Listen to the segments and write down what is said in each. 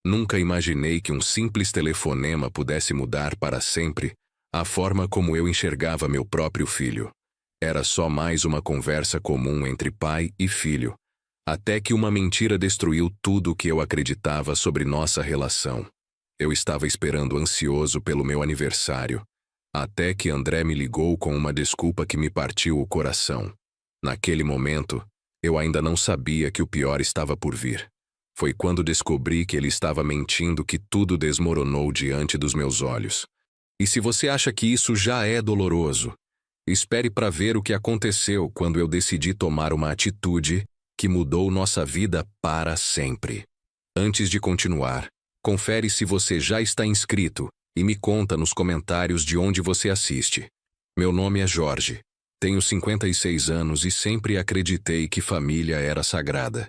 Nunca imaginei que um simples telefonema pudesse mudar para sempre a forma como eu enxergava meu próprio filho. Era só mais uma conversa comum entre pai e filho, até que uma mentira destruiu tudo o que eu acreditava sobre nossa relação. Eu estava esperando ansioso pelo meu aniversário, até que André me ligou com uma desculpa que me partiu o coração. Naquele momento, eu ainda não sabia que o pior estava por vir. Foi quando descobri que ele estava mentindo que tudo desmoronou diante dos meus olhos. E se você acha que isso já é doloroso, espere para ver o que aconteceu quando eu decidi tomar uma atitude que mudou nossa vida para sempre. Antes de continuar, confere se você já está inscrito e me conta nos comentários de onde você assiste. Meu nome é Jorge, tenho 56 anos e sempre acreditei que família era sagrada.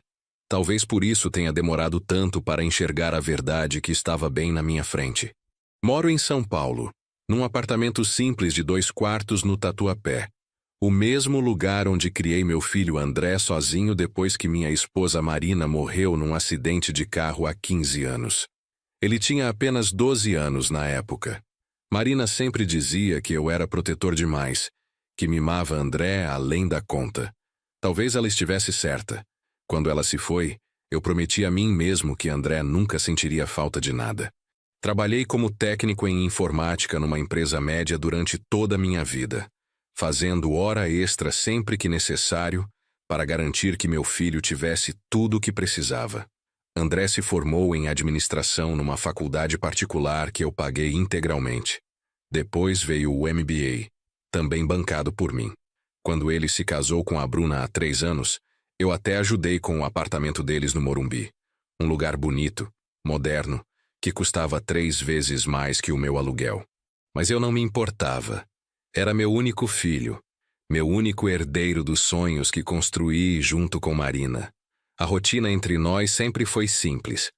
Talvez por isso tenha demorado tanto para enxergar a verdade que estava bem na minha frente. Moro em São Paulo, num apartamento simples de 2 quartos no Tatuapé. O mesmo lugar onde criei meu filho André sozinho depois que minha esposa Marina morreu num acidente de carro há 15 anos. Ele tinha apenas 12 anos na época. Marina sempre dizia que eu era protetor demais, que mimava André além da conta. Talvez ela estivesse certa. Quando ela se foi, eu prometi a mim mesmo que André nunca sentiria falta de nada. Trabalhei como técnico em informática numa empresa média durante toda a minha vida, fazendo hora extra sempre que necessário para garantir que meu filho tivesse tudo o que precisava. André se formou em administração numa faculdade particular que eu paguei integralmente. Depois veio o MBA, também bancado por mim. Quando ele se casou com a Bruna há 3 anos, eu até ajudei com o apartamento deles no Morumbi. Um lugar bonito, moderno, que custava 3 vezes mais que o meu aluguel. Mas eu não me importava. Era meu único filho, meu único herdeiro dos sonhos que construí junto com Marina. A rotina entre nós sempre foi simples.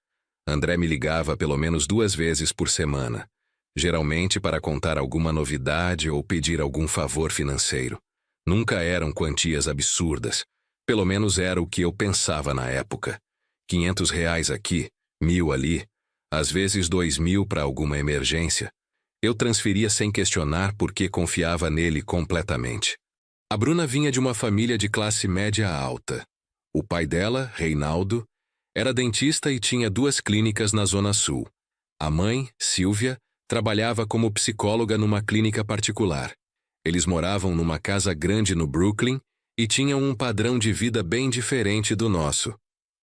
André me ligava pelo menos 2 vezes por semana, geralmente para contar alguma novidade ou pedir algum favor financeiro. Nunca eram quantias absurdas. Pelo menos era o que eu pensava na época. R$ 500 aqui, 1.000 ali, às vezes 2.000 para alguma emergência. Eu transferia sem questionar porque confiava nele completamente. A Bruna vinha de uma família de classe média alta. O pai dela, Reinaldo, era dentista e tinha 2 clínicas na Zona Sul. A mãe, Silvia, trabalhava como psicóloga numa clínica particular. Eles moravam numa casa grande no Brooklyn e tinham um padrão de vida bem diferente do nosso.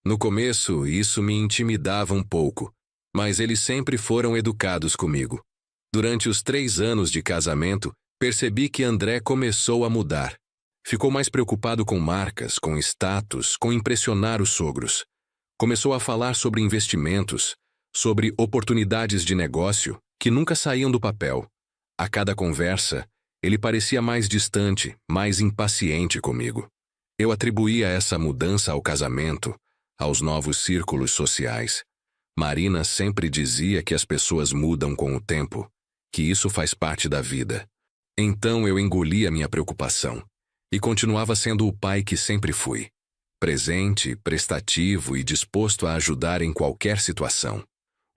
No começo, isso me intimidava um pouco, mas eles sempre foram educados comigo. Durante os 3 anos de casamento, percebi que André começou a mudar. Ficou mais preocupado com marcas, com status, com impressionar os sogros. Começou a falar sobre investimentos, sobre oportunidades de negócio que nunca saíam do papel. A cada conversa, ele parecia mais distante, mais impaciente comigo. Eu atribuía essa mudança ao casamento, aos novos círculos sociais. Marina sempre dizia que as pessoas mudam com o tempo, que isso faz parte da vida. Então eu engolia minha preocupação e continuava sendo o pai que sempre fui. Presente, prestativo e disposto a ajudar em qualquer situação.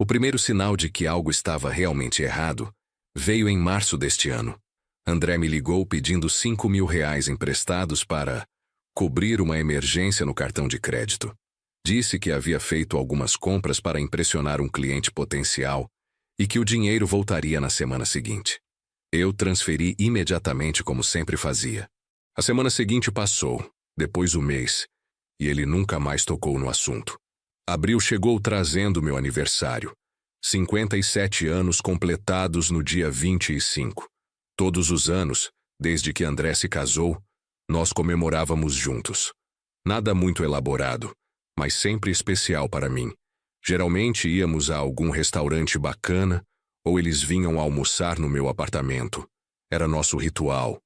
O primeiro sinal de que algo estava realmente errado veio em março deste ano. André me ligou pedindo R$ 5.000 emprestados para cobrir uma emergência no cartão de crédito. Disse que havia feito algumas compras para impressionar um cliente potencial e que o dinheiro voltaria na semana seguinte. Eu transferi imediatamente como sempre fazia. A semana seguinte passou, depois o mês, e ele nunca mais tocou no assunto. Abril chegou trazendo meu aniversário. 57 anos completados no dia 25. Todos os anos, desde que André se casou, nós comemorávamos juntos. Nada muito elaborado, mas sempre especial para mim. Geralmente íamos a algum restaurante bacana, ou eles vinham almoçar no meu apartamento. Era nosso ritual,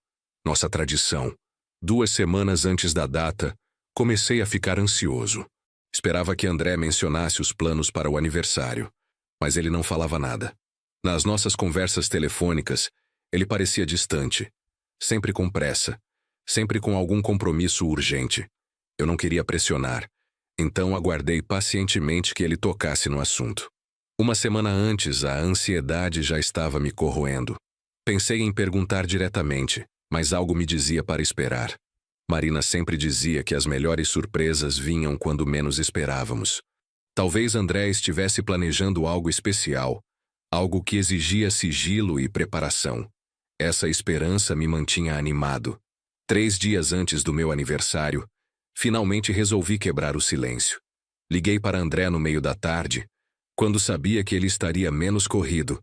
nossa tradição. 2 semanas antes da data, comecei a ficar ansioso. Esperava que André mencionasse os planos para o aniversário, mas ele não falava nada. Nas nossas conversas telefônicas, ele parecia distante, sempre com pressa, sempre com algum compromisso urgente. Eu não queria pressionar, então aguardei pacientemente que ele tocasse no assunto. Uma semana antes, a ansiedade já estava me corroendo. Pensei em perguntar diretamente, mas algo me dizia para esperar. Marina sempre dizia que as melhores surpresas vinham quando menos esperávamos. Talvez André estivesse planejando algo especial, algo que exigia sigilo e preparação. Essa esperança me mantinha animado. 3 dias antes do meu aniversário, finalmente resolvi quebrar o silêncio. Liguei para André no meio da tarde, quando sabia que ele estaria menos corrido.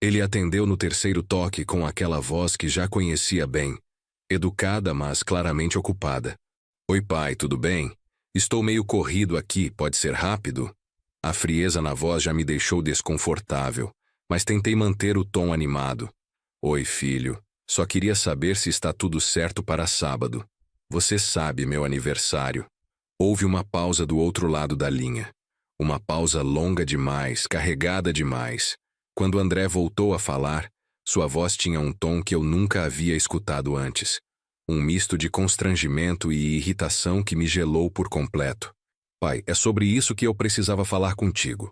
Ele atendeu no terceiro toque com aquela voz que já conhecia bem, educada, mas claramente ocupada. Oi, pai, tudo bem? Estou meio corrido aqui, pode ser rápido? A frieza na voz já me deixou desconfortável, mas tentei manter o tom animado. Oi, filho, só queria saber se está tudo certo para sábado. Você sabe, meu aniversário. Houve uma pausa do outro lado da linha. Uma pausa longa demais, carregada demais. Quando André voltou a falar, sua voz tinha um tom que eu nunca havia escutado antes. Um misto de constrangimento e irritação que me gelou por completo. Pai, é sobre isso que eu precisava falar contigo.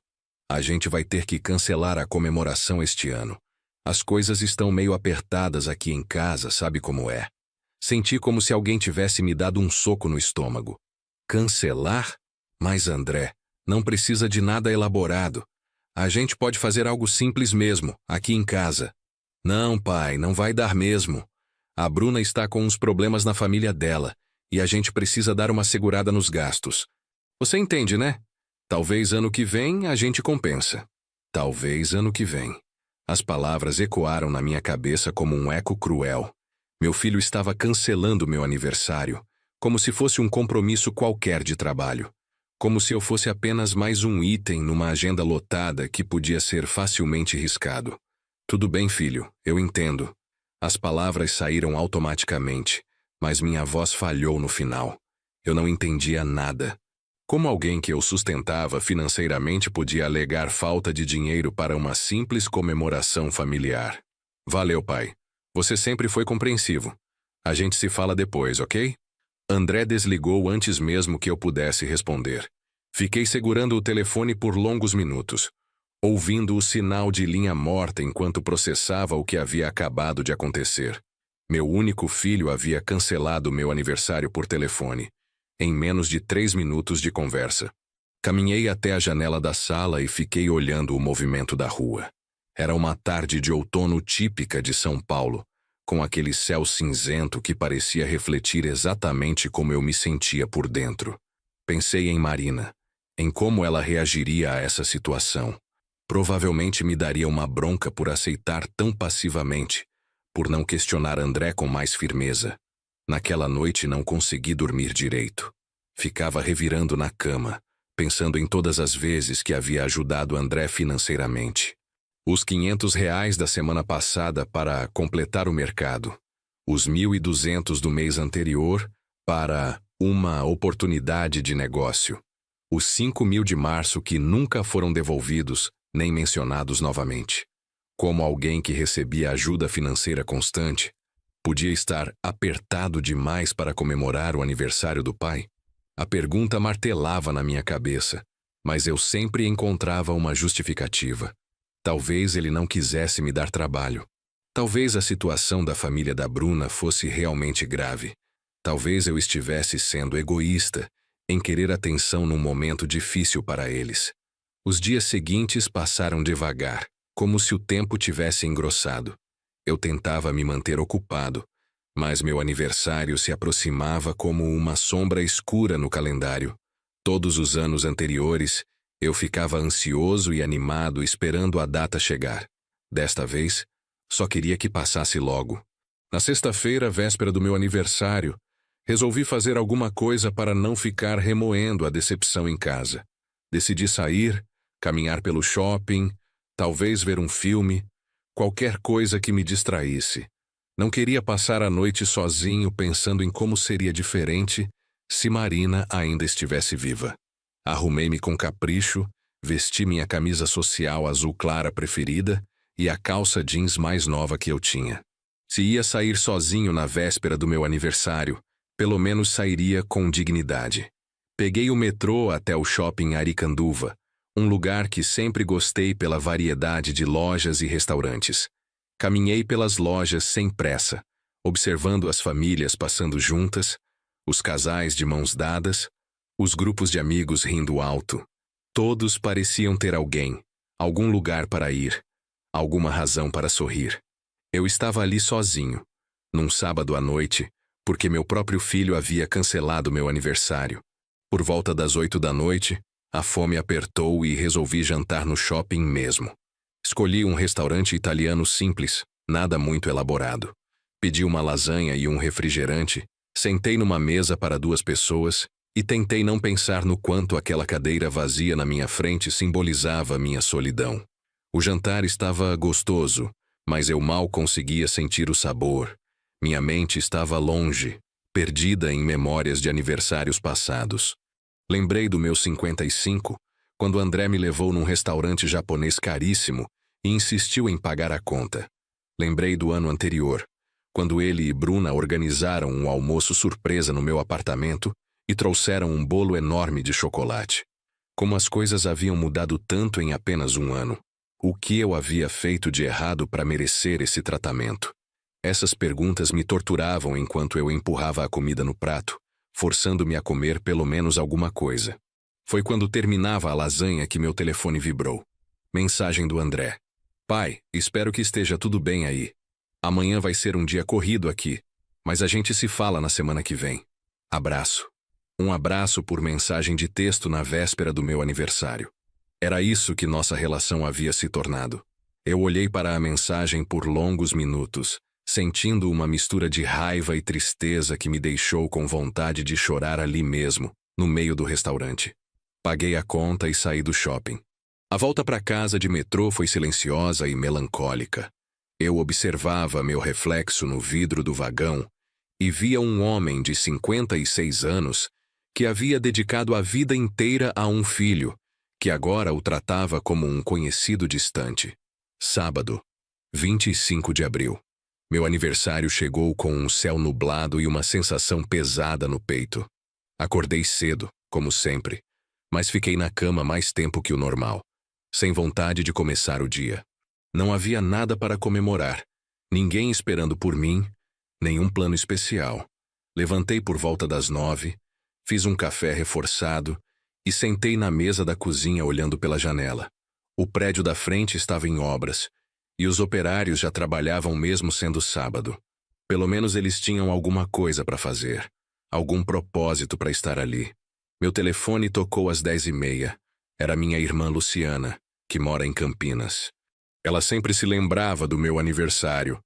A gente vai ter que cancelar a comemoração este ano. As coisas estão meio apertadas aqui em casa, sabe como é? Senti como se alguém tivesse me dado um soco no estômago. Cancelar? Mas André, não precisa de nada elaborado. A gente pode fazer algo simples mesmo, aqui em casa. Não, pai, não vai dar mesmo. A Bruna está com uns problemas na família dela, e a gente precisa dar uma segurada nos gastos. Você entende, né? Talvez ano que vem a gente compensa. Talvez ano que vem. As palavras ecoaram na minha cabeça como um eco cruel. Meu filho estava cancelando meu aniversário, como se fosse um compromisso qualquer de trabalho. Como se eu fosse apenas mais um item numa agenda lotada que podia ser facilmente riscado. Tudo bem, filho, eu entendo. As palavras saíram automaticamente, mas minha voz falhou no final. Eu não entendia nada. Como alguém que eu sustentava financeiramente podia alegar falta de dinheiro para uma simples comemoração familiar? Valeu, pai. Você sempre foi compreensivo. A gente se fala depois, ok? André desligou antes mesmo que eu pudesse responder. Fiquei segurando o telefone por longos minutos, ouvindo o sinal de linha morta enquanto processava o que havia acabado de acontecer. Meu único filho havia cancelado meu aniversário por telefone, em menos de 3 minutos de conversa. Caminhei até a janela da sala e fiquei olhando o movimento da rua. Era uma tarde de outono típica de São Paulo, com aquele céu cinzento que parecia refletir exatamente como eu me sentia por dentro. Pensei em Marina, em como ela reagiria a essa situação. Provavelmente me daria uma bronca por aceitar tão passivamente, por não questionar André com mais firmeza. Naquela noite não consegui dormir direito. Ficava revirando na cama, pensando em todas as vezes que havia ajudado André financeiramente. Os R$ 500 da semana passada para completar o mercado. Os 1.200 do mês anterior para uma oportunidade de negócio. Os 5.000 de março que nunca foram devolvidos, nem mencionados novamente. Como alguém que recebia ajuda financeira constante, podia estar apertado demais para comemorar o aniversário do pai? A pergunta martelava na minha cabeça, mas eu sempre encontrava uma justificativa. Talvez ele não quisesse me dar trabalho. Talvez a situação da família da Bruna fosse realmente grave. Talvez eu estivesse sendo egoísta em querer atenção num momento difícil para eles. Os dias seguintes passaram devagar, como se o tempo tivesse engrossado. Eu tentava me manter ocupado, mas meu aniversário se aproximava como uma sombra escura no calendário. Todos os anos anteriores, eu ficava ansioso e animado esperando a data chegar. Desta vez, só queria que passasse logo. Na sexta-feira, véspera do meu aniversário, resolvi fazer alguma coisa para não ficar remoendo a decepção em casa. Decidi sair, caminhar pelo shopping, talvez ver um filme, qualquer coisa que me distraísse. Não queria passar a noite sozinho pensando em como seria diferente se Marina ainda estivesse viva. Arrumei-me com capricho, vesti minha camisa social azul clara preferida e a calça jeans mais nova que eu tinha. Se ia sair sozinho na véspera do meu aniversário, pelo menos sairia com dignidade. Peguei o metrô até o shopping Aricanduva, Um lugar que sempre gostei pela variedade de lojas e restaurantes. Caminhei pelas lojas sem pressa, observando as famílias passando juntas, os casais de mãos dadas, os grupos de amigos rindo alto. Todos pareciam ter alguém, algum lugar para ir, alguma razão para sorrir. Eu estava ali sozinho, num sábado à noite, porque meu próprio filho havia cancelado meu aniversário. Por volta das 8 da noite, a fome apertou e resolvi jantar no shopping mesmo. Escolhi um restaurante italiano simples, nada muito elaborado. Pedi uma lasanha e um refrigerante, sentei numa mesa para 2 pessoas e tentei não pensar no quanto aquela cadeira vazia na minha frente simbolizava minha solidão. O jantar estava gostoso, mas eu mal conseguia sentir o sabor. Minha mente estava longe, perdida em memórias de aniversários passados. Lembrei do meu 55, quando André me levou num restaurante japonês caríssimo e insistiu em pagar a conta. Lembrei do ano anterior, quando ele e Bruna organizaram um almoço surpresa no meu apartamento e trouxeram um bolo enorme de chocolate. Como as coisas haviam mudado tanto em apenas um ano. O que eu havia feito de errado para merecer esse tratamento? Essas perguntas me torturavam enquanto eu empurrava a comida no prato, forçando-me a comer pelo menos alguma coisa. Foi quando terminava a lasanha que meu telefone vibrou. Mensagem do André. Pai, espero que esteja tudo bem aí. Amanhã vai ser um dia corrido aqui, mas a gente se fala na semana que vem. Abraço. Um abraço por mensagem de texto na véspera do meu aniversário. Era isso que nossa relação havia se tornado. Eu olhei para a mensagem por longos minutos, sentindo uma mistura de raiva e tristeza que me deixou com vontade de chorar ali mesmo, no meio do restaurante. Paguei a conta e saí do shopping. A volta para casa de metrô foi silenciosa e melancólica. Eu observava meu reflexo no vidro do vagão e via um homem de 56 anos que havia dedicado a vida inteira a um filho, que agora o tratava como um conhecido distante. Sábado, 25 de abril. Meu aniversário chegou com um céu nublado e uma sensação pesada no peito. Acordei cedo, como sempre, mas fiquei na cama mais tempo que o normal, sem vontade de começar o dia. Não havia nada para comemorar, ninguém esperando por mim, nenhum plano especial. Levantei por volta das 9, fiz um café reforçado e sentei na mesa da cozinha olhando pela janela. O prédio da frente estava em obras, e os operários já trabalhavam mesmo sendo sábado. Pelo menos eles tinham alguma coisa para fazer, algum propósito para estar ali. Meu telefone tocou às 10h30. Era minha irmã Luciana, que mora em Campinas. Ela sempre se lembrava do meu aniversário,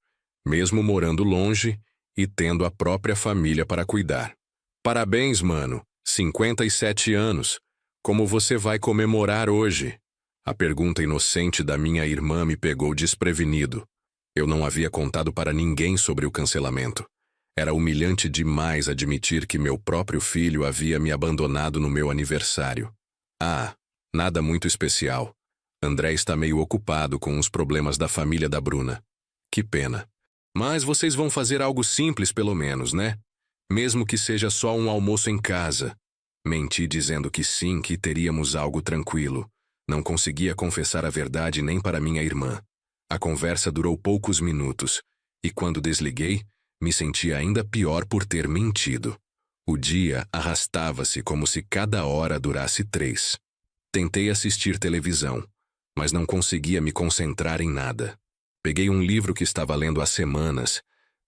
mesmo morando longe e tendo a própria família para cuidar. Parabéns, mano, 57 anos. Como você vai comemorar hoje? A pergunta inocente da minha irmã me pegou desprevenido. Eu não havia contado para ninguém sobre o cancelamento. Era humilhante demais admitir que meu próprio filho havia me abandonado no meu aniversário. Ah, nada muito especial. André está meio ocupado com os problemas da família da Bruna. Que pena. Mas vocês vão fazer algo simples pelo menos, né? Mesmo que seja só um almoço em casa. Menti dizendo que sim, que teríamos algo tranquilo. Não conseguia confessar a verdade nem para minha irmã. A conversa durou poucos minutos, e quando desliguei, me senti ainda pior por ter mentido. O dia arrastava-se como se cada hora durasse 3. Tentei assistir televisão, mas não conseguia me concentrar em nada. Peguei um livro que estava lendo há semanas,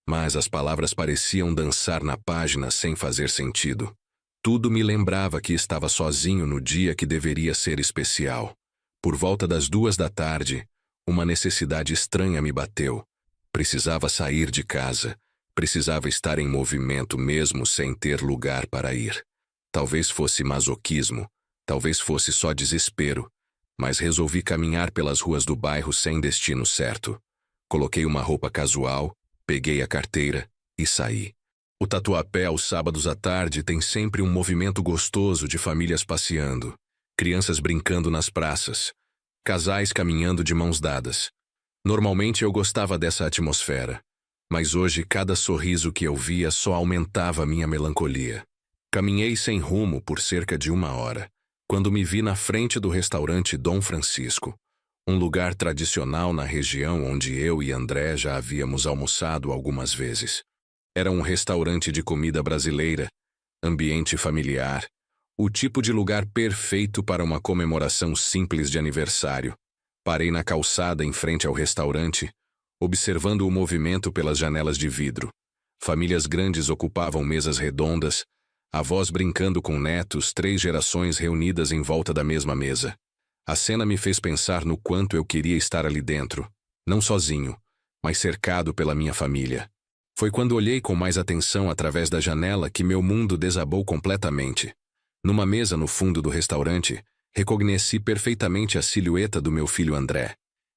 mas as palavras pareciam dançar na página sem fazer sentido. Tudo me lembrava que estava sozinho no dia que deveria ser especial. Por volta das 2 da tarde, uma necessidade estranha me bateu. Precisava sair de casa. Precisava estar em movimento mesmo sem ter lugar para ir. Talvez fosse masoquismo, talvez fosse só desespero, mas resolvi caminhar pelas ruas do bairro sem destino certo. Coloquei uma roupa casual, peguei a carteira e saí. O Tatuapé aos sábados à tarde tem sempre um movimento gostoso de famílias passeando, crianças brincando nas praças, casais caminhando de mãos dadas. Normalmente eu gostava dessa atmosfera, mas hoje cada sorriso que eu via só aumentava minha melancolia. Caminhei sem rumo por cerca de 1 hora, quando me vi na frente do restaurante Dom Francisco, um lugar tradicional na região onde eu e André já havíamos almoçado algumas vezes. Era um restaurante de comida brasileira, ambiente familiar, o tipo de lugar perfeito para uma comemoração simples de aniversário. Parei na calçada em frente ao restaurante, observando o movimento pelas janelas de vidro. Famílias grandes ocupavam mesas redondas, avós brincando com netos, 3 gerações reunidas em volta da mesma mesa. A cena me fez pensar no quanto eu queria estar ali dentro, não sozinho, mas cercado pela minha família. Foi quando olhei com mais atenção através da janela que meu mundo desabou completamente. Numa mesa no fundo do restaurante, reconheci perfeitamente a silhueta do meu filho André.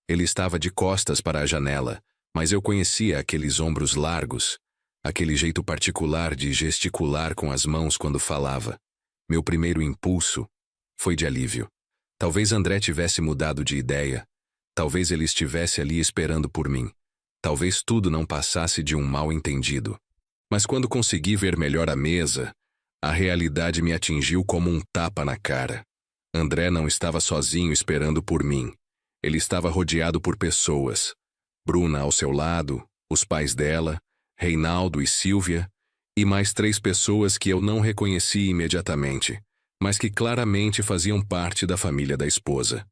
Ele estava de costas para a janela, mas eu conhecia aqueles ombros largos, aquele jeito particular de gesticular com as mãos quando falava. Meu primeiro impulso foi de alívio. Talvez André tivesse mudado de ideia. Talvez ele estivesse ali esperando por mim. Talvez tudo não passasse de um mal-entendido. Mas quando consegui ver melhor a mesa, a realidade me atingiu como um tapa na cara. André não estava sozinho esperando por mim. Ele estava rodeado por pessoas. Bruna ao seu lado, os pais dela, Reinaldo e Silvia, e mais 3 pessoas que eu não reconheci imediatamente, mas que claramente faziam parte da família da esposa.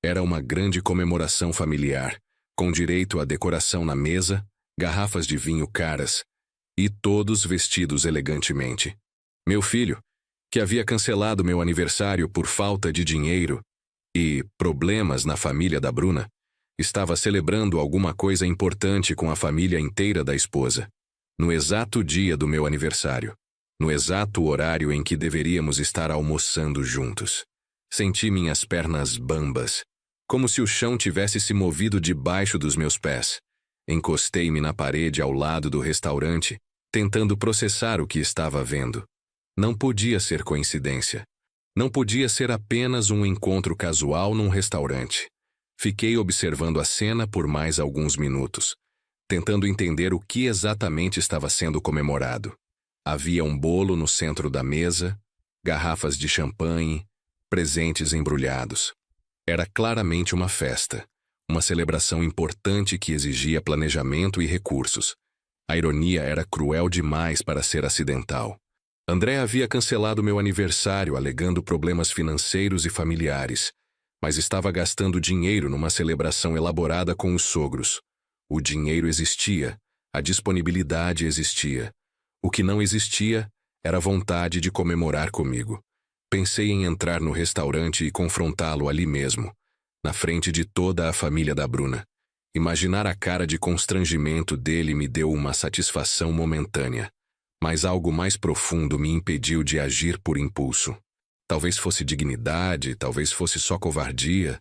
Era uma grande comemoração familiar, com direito à decoração na mesa, garrafas de vinho caras, e todos vestidos elegantemente. Meu filho, que havia cancelado meu aniversário por falta de dinheiro e problemas na família da Bruna, estava celebrando alguma coisa importante com a família inteira da esposa. No exato dia do meu aniversário, no exato horário em que deveríamos estar almoçando juntos. Senti minhas pernas bambas, como se o chão tivesse se movido debaixo dos meus pés. Encostei-me na parede ao lado do restaurante, tentando processar o que estava vendo. Não podia ser coincidência. Não podia ser apenas um encontro casual num restaurante. Fiquei observando a cena por mais alguns minutos, tentando entender o que exatamente estava sendo comemorado. Havia um bolo no centro da mesa, garrafas de champanhe, presentes embrulhados. Era claramente uma festa, uma celebração importante que exigia planejamento e recursos. A ironia era cruel demais para ser acidental. André havia cancelado meu aniversário alegando problemas financeiros e familiares, mas estava gastando dinheiro numa celebração elaborada com os sogros. O dinheiro existia, a disponibilidade existia. O que não existia era a vontade de comemorar comigo. Pensei em entrar no restaurante e confrontá-lo ali mesmo, na frente de toda a família da Bruna. Imaginar a cara de constrangimento dele me deu uma satisfação momentânea, mas algo mais profundo me impediu de agir por impulso. Talvez fosse dignidade, talvez fosse só covardia,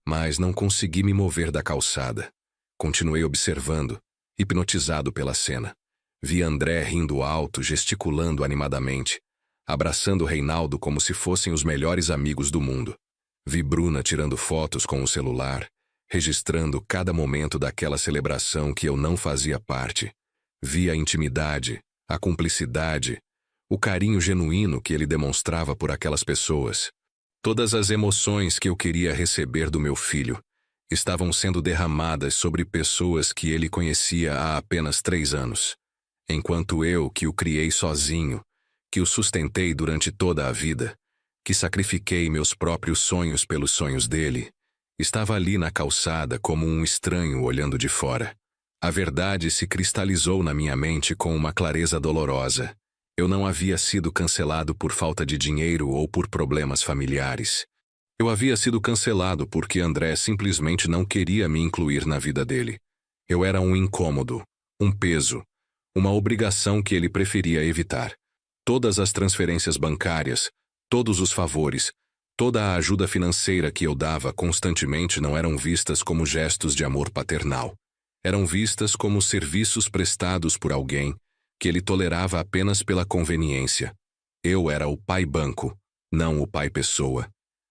mas não consegui me mover da calçada. Continuei observando, hipnotizado pela cena. Vi André rindo alto, gesticulando animadamente, abraçando Reinaldo como se fossem os melhores amigos do mundo. Vi Bruna tirando fotos com o celular, registrando cada momento daquela celebração que eu não fazia parte. Vi a intimidade, a cumplicidade, o carinho genuíno que ele demonstrava por aquelas pessoas. Todas as emoções que eu queria receber do meu filho estavam sendo derramadas sobre pessoas que ele conhecia há apenas 3 anos. Enquanto eu, que o criei sozinho, que o sustentei durante toda a vida, que sacrifiquei meus próprios sonhos pelos sonhos dele, estava ali na calçada como um estranho olhando de fora. A verdade se cristalizou na minha mente com uma clareza dolorosa. Eu não havia sido cancelado por falta de dinheiro ou por problemas familiares. Eu havia sido cancelado porque André simplesmente não queria me incluir na vida dele. Eu era um incômodo, um peso, uma obrigação que ele preferia evitar. Todas as transferências bancárias, todos os favores, toda a ajuda financeira que eu dava constantemente não eram vistas como gestos de amor paternal. Eram vistas como serviços prestados por alguém que ele tolerava apenas pela conveniência. Eu era o pai banco, não o pai pessoa.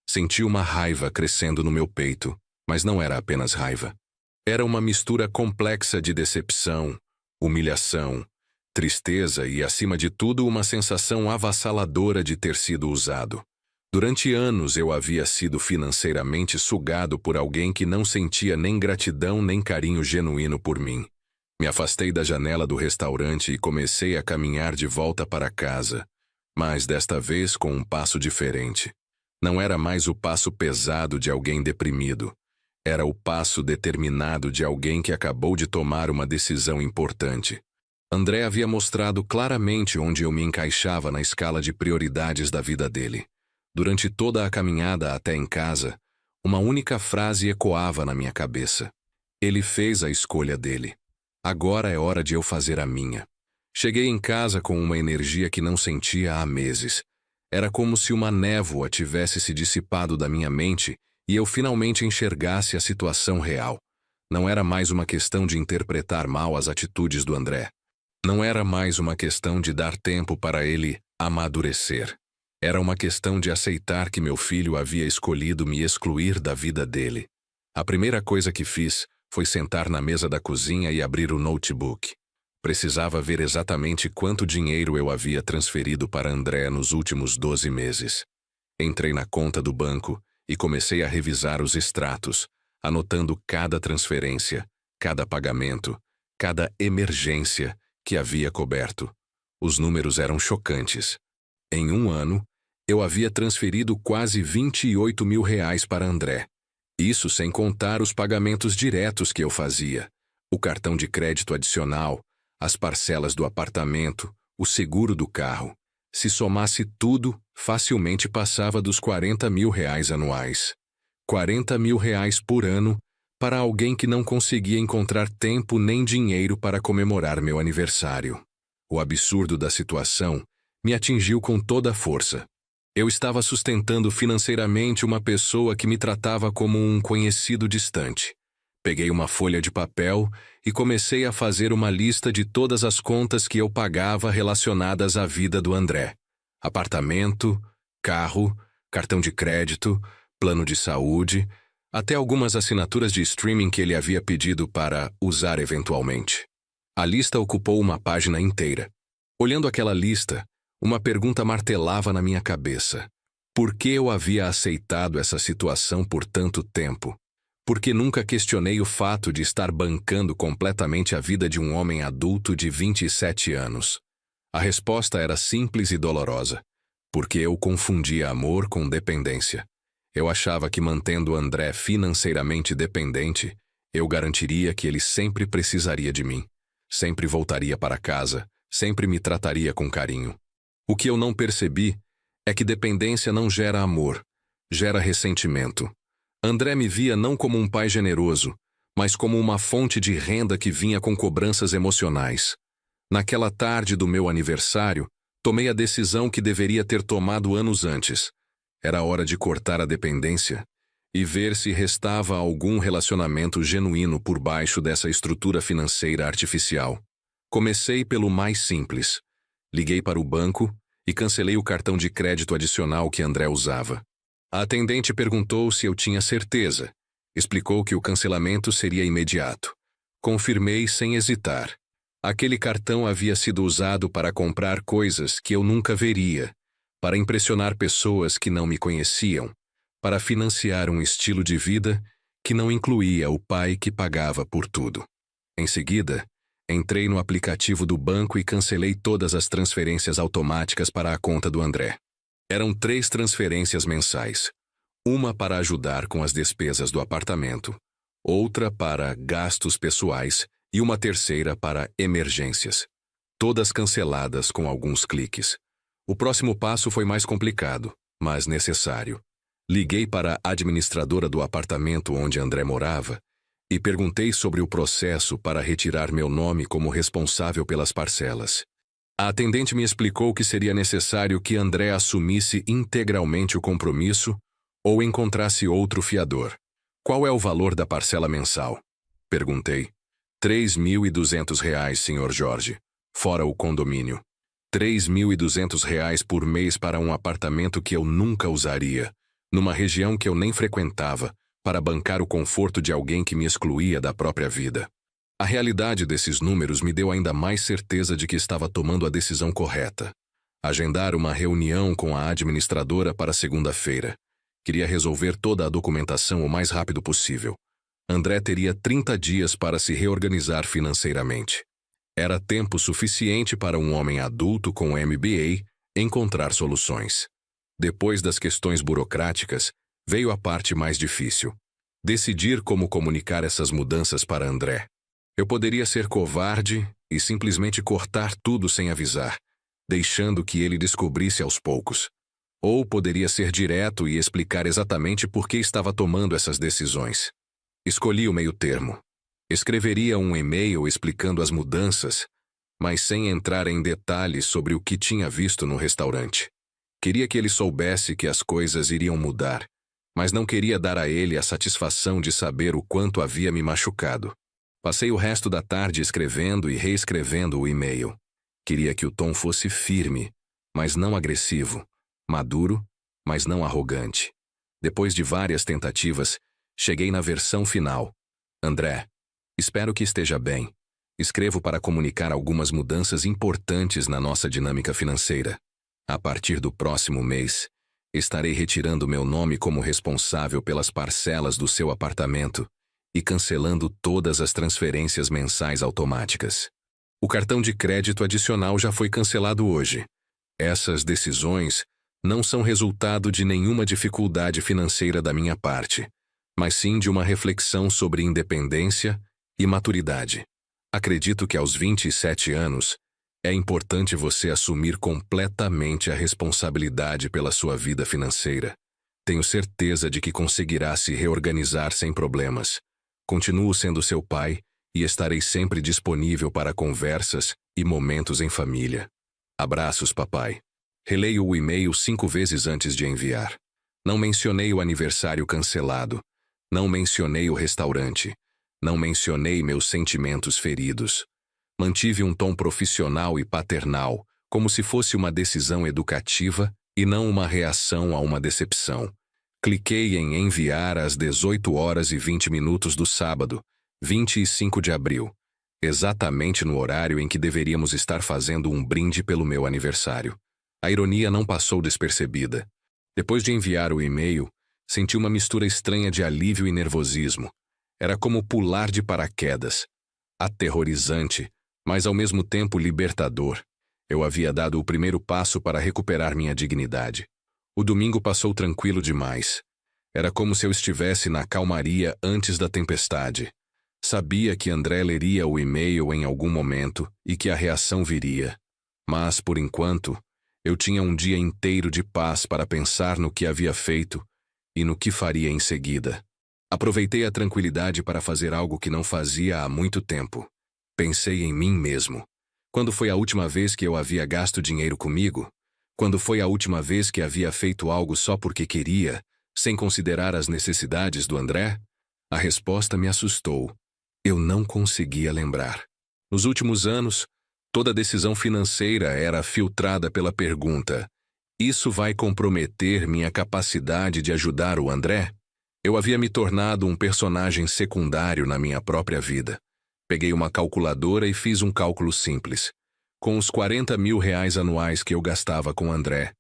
Senti uma raiva crescendo no meu peito, mas não era apenas raiva. Era uma mistura complexa de decepção, humilhação, tristeza e, acima de tudo, uma sensação avassaladora de ter sido usado. Durante anos eu havia sido financeiramente sugado por alguém que não sentia nem gratidão nem carinho genuíno por mim. Me afastei da janela do restaurante e comecei a caminhar de volta para casa, mas desta vez com um passo diferente. Não era mais o passo pesado de alguém deprimido. Era o passo determinado de alguém que acabou de tomar uma decisão importante. André havia mostrado claramente onde eu me encaixava na escala de prioridades da vida dele. Durante toda a caminhada até em casa, uma única frase ecoava na minha cabeça. Ele fez a escolha dele. Agora é hora de eu fazer a minha. Cheguei em casa com uma energia que não sentia há meses. Era como se uma névoa tivesse se dissipado da minha mente e eu finalmente enxergasse a situação real. Não era mais uma questão de interpretar mal as atitudes do André. Não era mais uma questão de dar tempo para ele amadurecer. Era uma questão de aceitar que meu filho havia escolhido me excluir da vida dele. A primeira coisa que fiz foi sentar na mesa da cozinha e abrir o notebook. Precisava ver exatamente quanto dinheiro eu havia transferido para André nos últimos 12 meses. Entrei na conta do banco e comecei a revisar os extratos, anotando cada transferência, cada pagamento, cada emergência que havia coberto. Os números eram chocantes. Em um ano, eu havia transferido quase R$28 mil para André. Isso sem contar os pagamentos diretos que eu fazia, o cartão de crédito adicional, as parcelas do apartamento, o seguro do carro. Se somasse tudo, facilmente passava dos R$40 mil anuais. R$40 mil por ano para alguém que não conseguia encontrar tempo nem dinheiro para comemorar meu aniversário. O absurdo da situação me atingiu com toda a força. Eu estava sustentando financeiramente uma pessoa que me tratava como um conhecido distante. Peguei uma folha de papel e comecei a fazer uma lista de todas as contas que eu pagava relacionadas à vida do André. Apartamento, carro, cartão de crédito, plano de saúde, até algumas assinaturas de streaming que ele havia pedido para usar eventualmente. A lista ocupou uma página inteira. Olhando aquela lista, uma pergunta martelava na minha cabeça. Por que eu havia aceitado essa situação por tanto tempo? Por que nunca questionei o fato de estar bancando completamente a vida de um homem adulto de 27 anos? A resposta era simples e dolorosa. Porque eu confundia amor com dependência. Eu achava que mantendo André financeiramente dependente, eu garantiria que ele sempre precisaria de mim. Sempre voltaria para casa, sempre me trataria com carinho. O que eu não percebi é que dependência não gera amor, gera ressentimento. André me via não como um pai generoso, mas como uma fonte de renda que vinha com cobranças emocionais. Naquela tarde do meu aniversário, tomei a decisão que deveria ter tomado anos antes. Era hora de cortar a dependência e ver se restava algum relacionamento genuíno por baixo dessa estrutura financeira artificial. Comecei pelo mais simples. Liguei para o banco e cancelei o cartão de crédito adicional que André usava. A atendente perguntou se eu tinha certeza. Explicou que o cancelamento seria imediato. Confirmei sem hesitar. Aquele cartão havia sido usado para comprar coisas que eu nunca veria, para impressionar pessoas que não me conheciam, para financiar um estilo de vida que não incluía o pai que pagava por tudo. Em seguida, entrei no aplicativo do banco e cancelei todas as transferências automáticas para a conta do André. Eram 3 transferências mensais. Uma para ajudar com as despesas do apartamento, outra para gastos pessoais e uma terceira para emergências. Todas canceladas com alguns cliques. O próximo passo foi mais complicado, mas necessário. Liguei para a administradora do apartamento onde André morava e perguntei sobre o processo para retirar meu nome como responsável pelas parcelas. A atendente me explicou que seria necessário que André assumisse integralmente o compromisso ou encontrasse outro fiador. Qual é o valor da parcela mensal? Perguntei. R$3.200, Sr. Jorge, fora o condomínio. R$3.200 por mês para um apartamento que eu nunca usaria, numa região que eu nem frequentava, para bancar o conforto de alguém que me excluía da própria vida. A realidade desses números me deu ainda mais certeza de que estava tomando a decisão correta. Agendar uma reunião com a administradora para segunda-feira. Queria resolver toda a documentação o mais rápido possível. André teria 30 dias para se reorganizar financeiramente. Era tempo suficiente para um homem adulto com MBA encontrar soluções. Depois das questões burocráticas, veio a parte mais difícil. Decidir como comunicar essas mudanças para André. Eu poderia ser covarde e simplesmente cortar tudo sem avisar, deixando que ele descobrisse aos poucos. Ou poderia ser direto e explicar exatamente por que estava tomando essas decisões. Escolhi o meio-termo. Escreveria um e-mail explicando as mudanças, mas sem entrar em detalhes sobre o que tinha visto no restaurante. Queria que ele soubesse que as coisas iriam mudar, mas não queria dar a ele a satisfação de saber o quanto havia me machucado. Passei o resto da tarde escrevendo e reescrevendo o e-mail. Queria que o tom fosse firme, mas não agressivo, maduro, mas não arrogante. Depois de várias tentativas, cheguei na versão final. André, espero que esteja bem. Escrevo para comunicar algumas mudanças importantes na nossa dinâmica financeira. A partir do próximo mês, estarei retirando meu nome como responsável pelas parcelas do seu apartamento e cancelando todas as transferências mensais automáticas. O cartão de crédito adicional já foi cancelado hoje. Essas decisões não são resultado de nenhuma dificuldade financeira da minha parte, mas sim de uma reflexão sobre independência e maturidade. Acredito que aos 27 anos, é importante você assumir completamente a responsabilidade pela sua vida financeira. Tenho certeza de que conseguirá se reorganizar sem problemas. Continuo sendo seu pai e estarei sempre disponível para conversas e momentos em família. Abraços, papai. Releio o e-mail 5 vezes antes de enviar. Não mencionei o aniversário cancelado. Não mencionei o restaurante. Não mencionei meus sentimentos feridos. Mantive um tom profissional e paternal, como se fosse uma decisão educativa e não uma reação a uma decepção. Cliquei em enviar às 18h20 do sábado, 25 de abril, exatamente no horário em que deveríamos estar fazendo um brinde pelo meu aniversário. A ironia não passou despercebida. Depois de enviar o e-mail, senti uma mistura estranha de alívio e nervosismo. Era como pular de paraquedas. Aterrorizante, mas ao mesmo tempo libertador. Eu havia dado o primeiro passo para recuperar minha dignidade. O domingo passou tranquilo demais. Era como se eu estivesse na calmaria antes da tempestade. Sabia que André leria o e-mail em algum momento e que a reação viria. Mas, por enquanto, eu tinha um dia inteiro de paz para pensar no que havia feito e no que faria em seguida. Aproveitei a tranquilidade para fazer algo que não fazia há muito tempo. Pensei em mim mesmo. Quando foi a última vez que eu havia gasto dinheiro comigo? Quando foi a última vez que havia feito algo só porque queria, sem considerar as necessidades do André? A resposta me assustou. Eu não conseguia lembrar. Nos últimos anos, toda decisão financeira era filtrada pela pergunta: isso vai comprometer minha capacidade de ajudar o André? Eu havia me tornado um personagem secundário na minha própria vida. Peguei uma calculadora e fiz um cálculo simples. Com os R$40 mil anuais que eu gastava com André,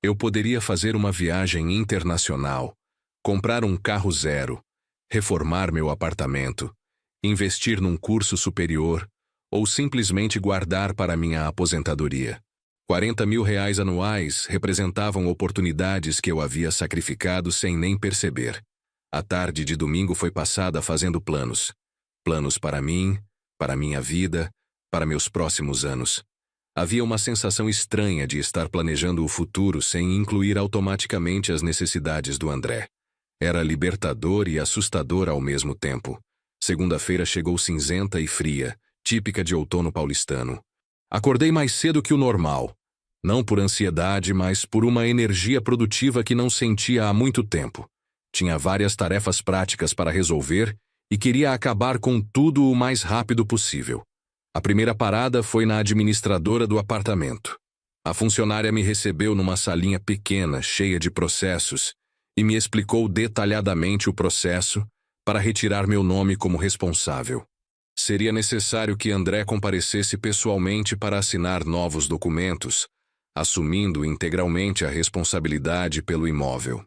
eu poderia fazer uma viagem internacional, comprar um carro zero, reformar meu apartamento, investir num curso superior ou simplesmente guardar para minha aposentadoria. R$40 mil anuais representavam oportunidades que eu havia sacrificado sem nem perceber. A tarde de domingo foi passada fazendo planos. Planos para mim, para minha vida, para meus próximos anos. Havia uma sensação estranha de estar planejando o futuro sem incluir automaticamente as necessidades do André. Era libertador e assustador ao mesmo tempo. Segunda-feira chegou cinzenta e fria, típica de outono paulistano. Acordei mais cedo que o normal. Não por ansiedade, mas por uma energia produtiva que não sentia há muito tempo. Tinha várias tarefas práticas para resolver e queria acabar com tudo o mais rápido possível. A primeira parada foi na administradora do apartamento. A funcionária me recebeu numa salinha pequena, cheia de processos, e me explicou detalhadamente o processo para retirar meu nome como responsável. Seria necessário que André comparecesse pessoalmente para assinar novos documentos, assumindo integralmente a responsabilidade pelo imóvel.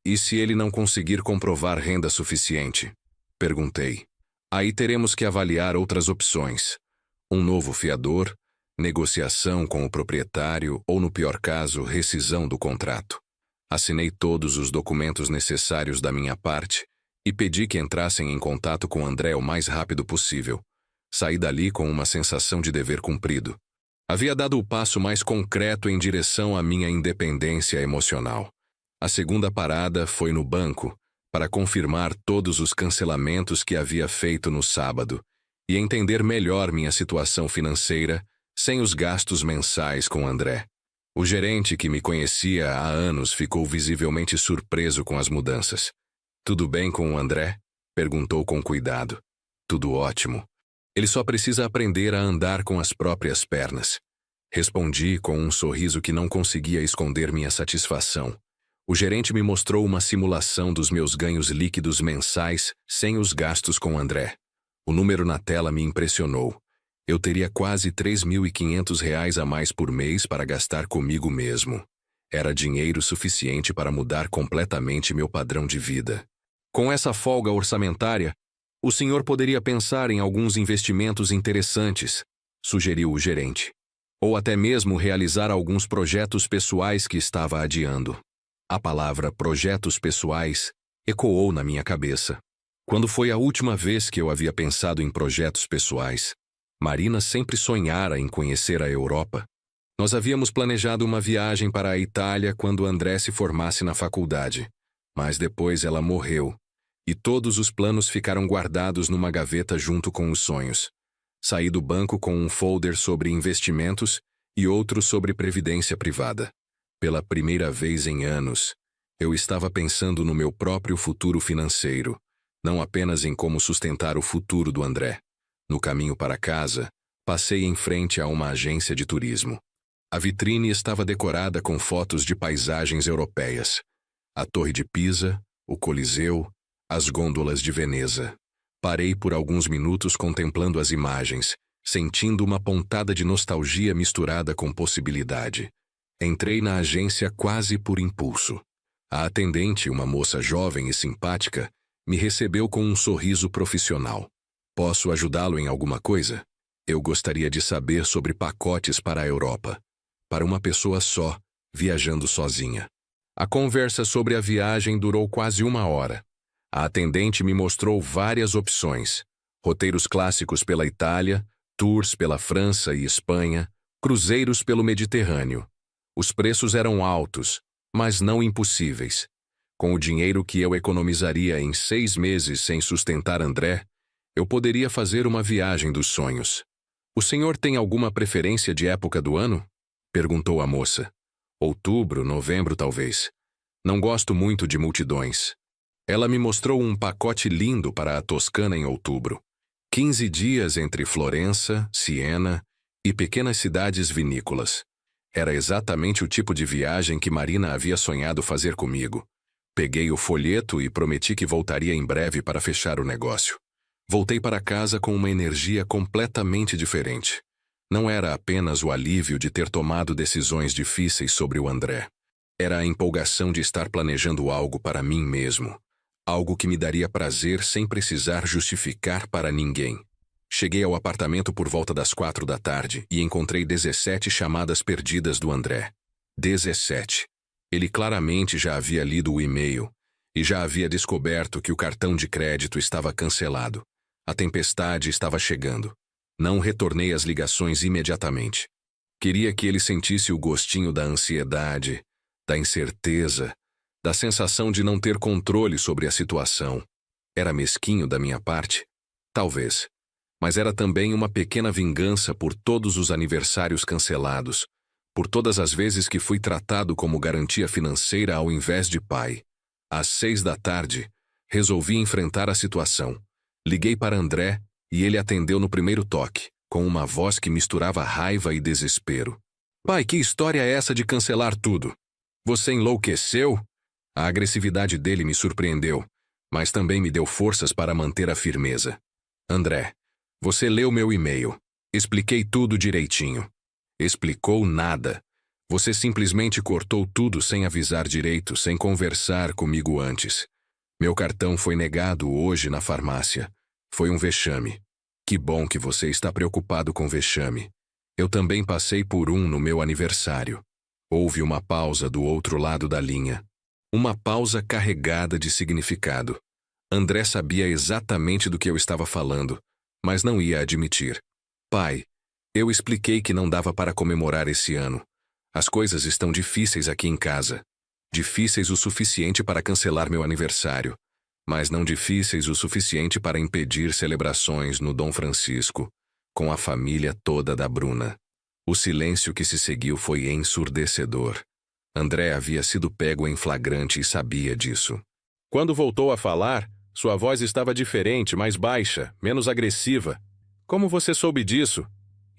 E se ele não conseguir comprovar renda suficiente? Perguntei. Aí teremos que avaliar outras opções. Um novo fiador, negociação com o proprietário ou, no pior caso, rescisão do contrato. Assinei todos os documentos necessários da minha parte e pedi que entrassem em contato com André o mais rápido possível. Saí dali com uma sensação de dever cumprido. Havia dado o passo mais concreto em direção à minha independência emocional. A segunda parada foi no banco, para confirmar todos os cancelamentos que havia feito no sábado e entender melhor minha situação financeira sem os gastos mensais com André. O gerente, que me conhecia há anos, ficou visivelmente surpreso com as mudanças. "Tudo bem com o André?" perguntou com cuidado. "Tudo ótimo. Ele só precisa aprender a andar com as próprias pernas." Respondi com um sorriso que não conseguia esconder minha satisfação. O gerente me mostrou uma simulação dos meus ganhos líquidos mensais sem os gastos com André. O número na tela me impressionou. Eu teria quase R$ 3.500 a mais por mês para gastar comigo mesmo. Era dinheiro suficiente para mudar completamente meu padrão de vida. Com essa folga orçamentária, o senhor poderia pensar em alguns investimentos interessantes, sugeriu o gerente. Ou até mesmo realizar alguns projetos pessoais que estava adiando. A palavra projetos pessoais ecoou na minha cabeça. Quando foi a última vez que eu havia pensado em projetos pessoais? Marina sempre sonhara em conhecer a Europa. Nós havíamos planejado uma viagem para a Itália quando André se formasse na faculdade. Mas depois ela morreu, e todos os planos ficaram guardados numa gaveta junto com os sonhos. Saí do banco com um folder sobre investimentos e outro sobre previdência privada. Pela primeira vez em anos, eu estava pensando no meu próprio futuro financeiro, não apenas em como sustentar o futuro do André. No caminho para casa, passei em frente a uma agência de turismo. A vitrine estava decorada com fotos de paisagens europeias. A Torre de Pisa, o Coliseu, as gôndolas de Veneza. Parei por alguns minutos contemplando as imagens, sentindo uma pontada de nostalgia misturada com possibilidade. Entrei na agência quase por impulso. A atendente, uma moça jovem e simpática, me recebeu com um sorriso profissional. "Posso ajudá-lo em alguma coisa? Eu gostaria de saber sobre pacotes para a Europa. Para uma pessoa só, viajando sozinha." A conversa sobre a viagem durou quase 1 hora. A atendente me mostrou várias opções: roteiros clássicos pela Itália, tours pela França e Espanha, cruzeiros pelo Mediterrâneo. Os preços eram altos, mas não impossíveis. Com o dinheiro que eu economizaria em 6 meses sem sustentar André, eu poderia fazer uma viagem dos sonhos. "O senhor tem alguma preferência de época do ano?" perguntou a moça. "Outubro, novembro talvez. Não gosto muito de multidões." Ela me mostrou um pacote lindo para a Toscana em outubro. 15 dias entre Florença, Siena e pequenas cidades vinícolas. Era exatamente o tipo de viagem que Marina havia sonhado fazer comigo. Peguei o folheto e prometi que voltaria em breve para fechar o negócio. Voltei para casa com uma energia completamente diferente. Não era apenas o alívio de ter tomado decisões difíceis sobre o André. Era a empolgação de estar planejando algo para mim mesmo. Algo que me daria prazer sem precisar justificar para ninguém. Cheguei ao apartamento por volta das 4 da tarde e encontrei 17 chamadas perdidas do André. 17. Ele claramente já havia lido o e-mail e já havia descoberto que o cartão de crédito estava cancelado. A tempestade estava chegando. Não retornei as ligações imediatamente. Queria que ele sentisse o gostinho da ansiedade, da incerteza, da sensação de não ter controle sobre a situação. Era mesquinho da minha parte? Talvez. Mas era também uma pequena vingança por todos os aniversários cancelados, por todas as vezes que fui tratado como garantia financeira ao invés de pai. Às 6 da tarde, resolvi enfrentar a situação. Liguei para André e ele atendeu no primeiro toque, com uma voz que misturava raiva e desespero. "Pai, que história é essa de cancelar tudo? Você enlouqueceu?" A agressividade dele me surpreendeu, mas também me deu forças para manter a firmeza. "André, você leu meu e-mail. Expliquei tudo direitinho." "Explicou nada. Você simplesmente cortou tudo sem avisar direito, sem conversar comigo antes. Meu cartão foi negado hoje na farmácia. Foi um vexame. Que bom que você está preocupado com vexame. Eu também passei por um no meu aniversário. Houve uma pausa do outro lado da linha. Uma pausa carregada de significado. André sabia exatamente do que eu estava falando, mas não ia admitir. Pai, eu expliquei que não dava para comemorar esse ano. As coisas estão difíceis aqui em casa. Difíceis o suficiente para cancelar meu aniversário, mas não difíceis o suficiente para impedir celebrações no Dom Francisco, com a família toda da Bruna. O silêncio que se seguiu foi ensurdecedor. André havia sido pego em flagrante e sabia disso. Quando voltou a falar, sua voz estava diferente, mais baixa, menos agressiva. Como você soube disso?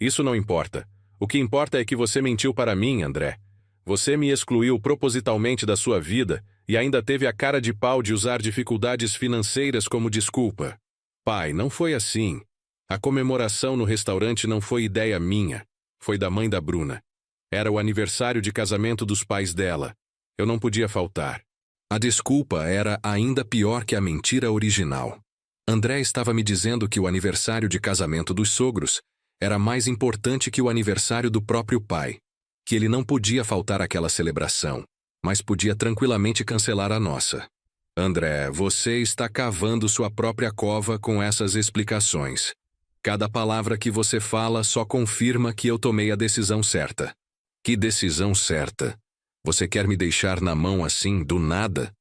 Isso não importa. O que importa é que você mentiu para mim, André. Você me excluiu propositalmente da sua vida e ainda teve a cara de pau de usar dificuldades financeiras como desculpa. Pai, não foi assim. A comemoração no restaurante não foi ideia minha. Foi da mãe da Bruna. Era o aniversário de casamento dos pais dela. Eu não podia faltar. A desculpa era ainda pior que a mentira original. André estava me dizendo que o aniversário de casamento dos sogros era mais importante que o aniversário do próprio pai. Que ele não podia faltar àquela celebração, mas podia tranquilamente cancelar a nossa. André, você está cavando sua própria cova com essas explicações. Cada palavra que você fala só confirma que eu tomei a decisão certa. Que decisão certa? Você quer me deixar na mão assim, do nada?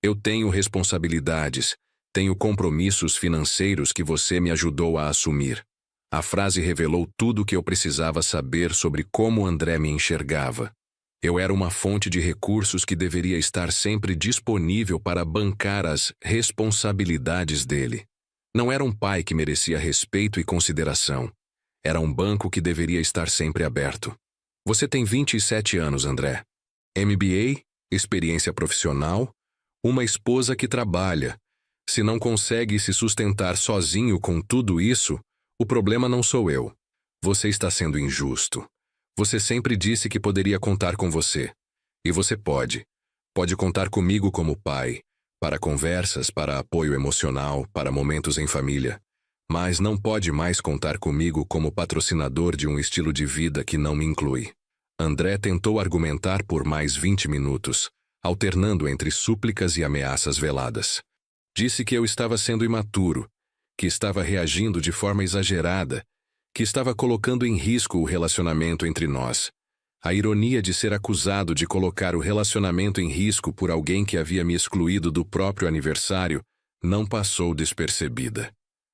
Eu tenho responsabilidades, tenho compromissos financeiros que você me ajudou a assumir. A frase revelou tudo o que eu precisava saber sobre como André me enxergava. Eu era uma fonte de recursos que deveria estar sempre disponível para bancar as responsabilidades dele. Não era um pai que merecia respeito e consideração. Era um banco que deveria estar sempre aberto. Você tem 27 anos, André. MBA, experiência profissional, uma esposa que trabalha. Se não consegue se sustentar sozinho com tudo isso, o problema não sou eu. Você está sendo injusto. Você sempre disse que poderia contar com você. E você pode. Pode contar comigo como pai, para conversas, para apoio emocional, para momentos em família. Mas não pode mais contar comigo como patrocinador de um estilo de vida que não me inclui. André tentou argumentar por mais 20 minutos, alternando entre súplicas e ameaças veladas. Disse que eu estava sendo imaturo, que estava reagindo de forma exagerada, que estava colocando em risco o relacionamento entre nós. A ironia de ser acusado de colocar o relacionamento em risco por alguém que havia me excluído do próprio aniversário não passou despercebida.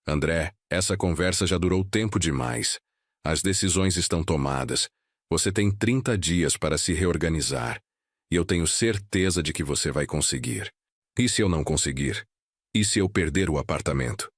André, essa conversa já durou tempo demais. As decisões estão tomadas. Você tem 30 dias para se reorganizar. E eu tenho certeza de que você vai conseguir. E se eu não conseguir? E se eu perder o apartamento?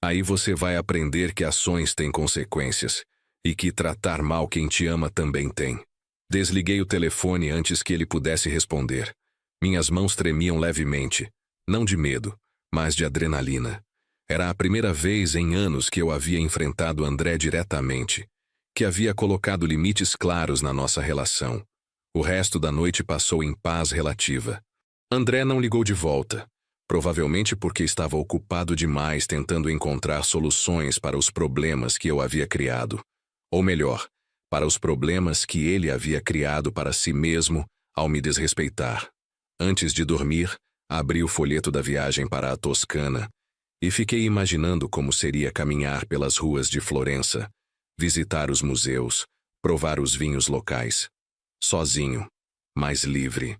Aí você vai aprender que ações têm consequências e que tratar mal quem te ama também tem. Desliguei o telefone antes que ele pudesse responder. Minhas mãos tremiam levemente, não de medo, mas de adrenalina. Era a primeira vez em anos que eu havia enfrentado André diretamente, que havia colocado limites claros na nossa relação. O resto da noite passou em paz relativa. André não ligou de volta, provavelmente porque estava ocupado demais tentando encontrar soluções para os problemas que eu havia criado. Ou melhor, para os problemas que ele havia criado para si mesmo ao me desrespeitar. Antes de dormir, abri o folheto da viagem para a Toscana e fiquei imaginando como seria caminhar pelas ruas de Florença, visitar os museus, provar os vinhos locais. Sozinho, mas livre.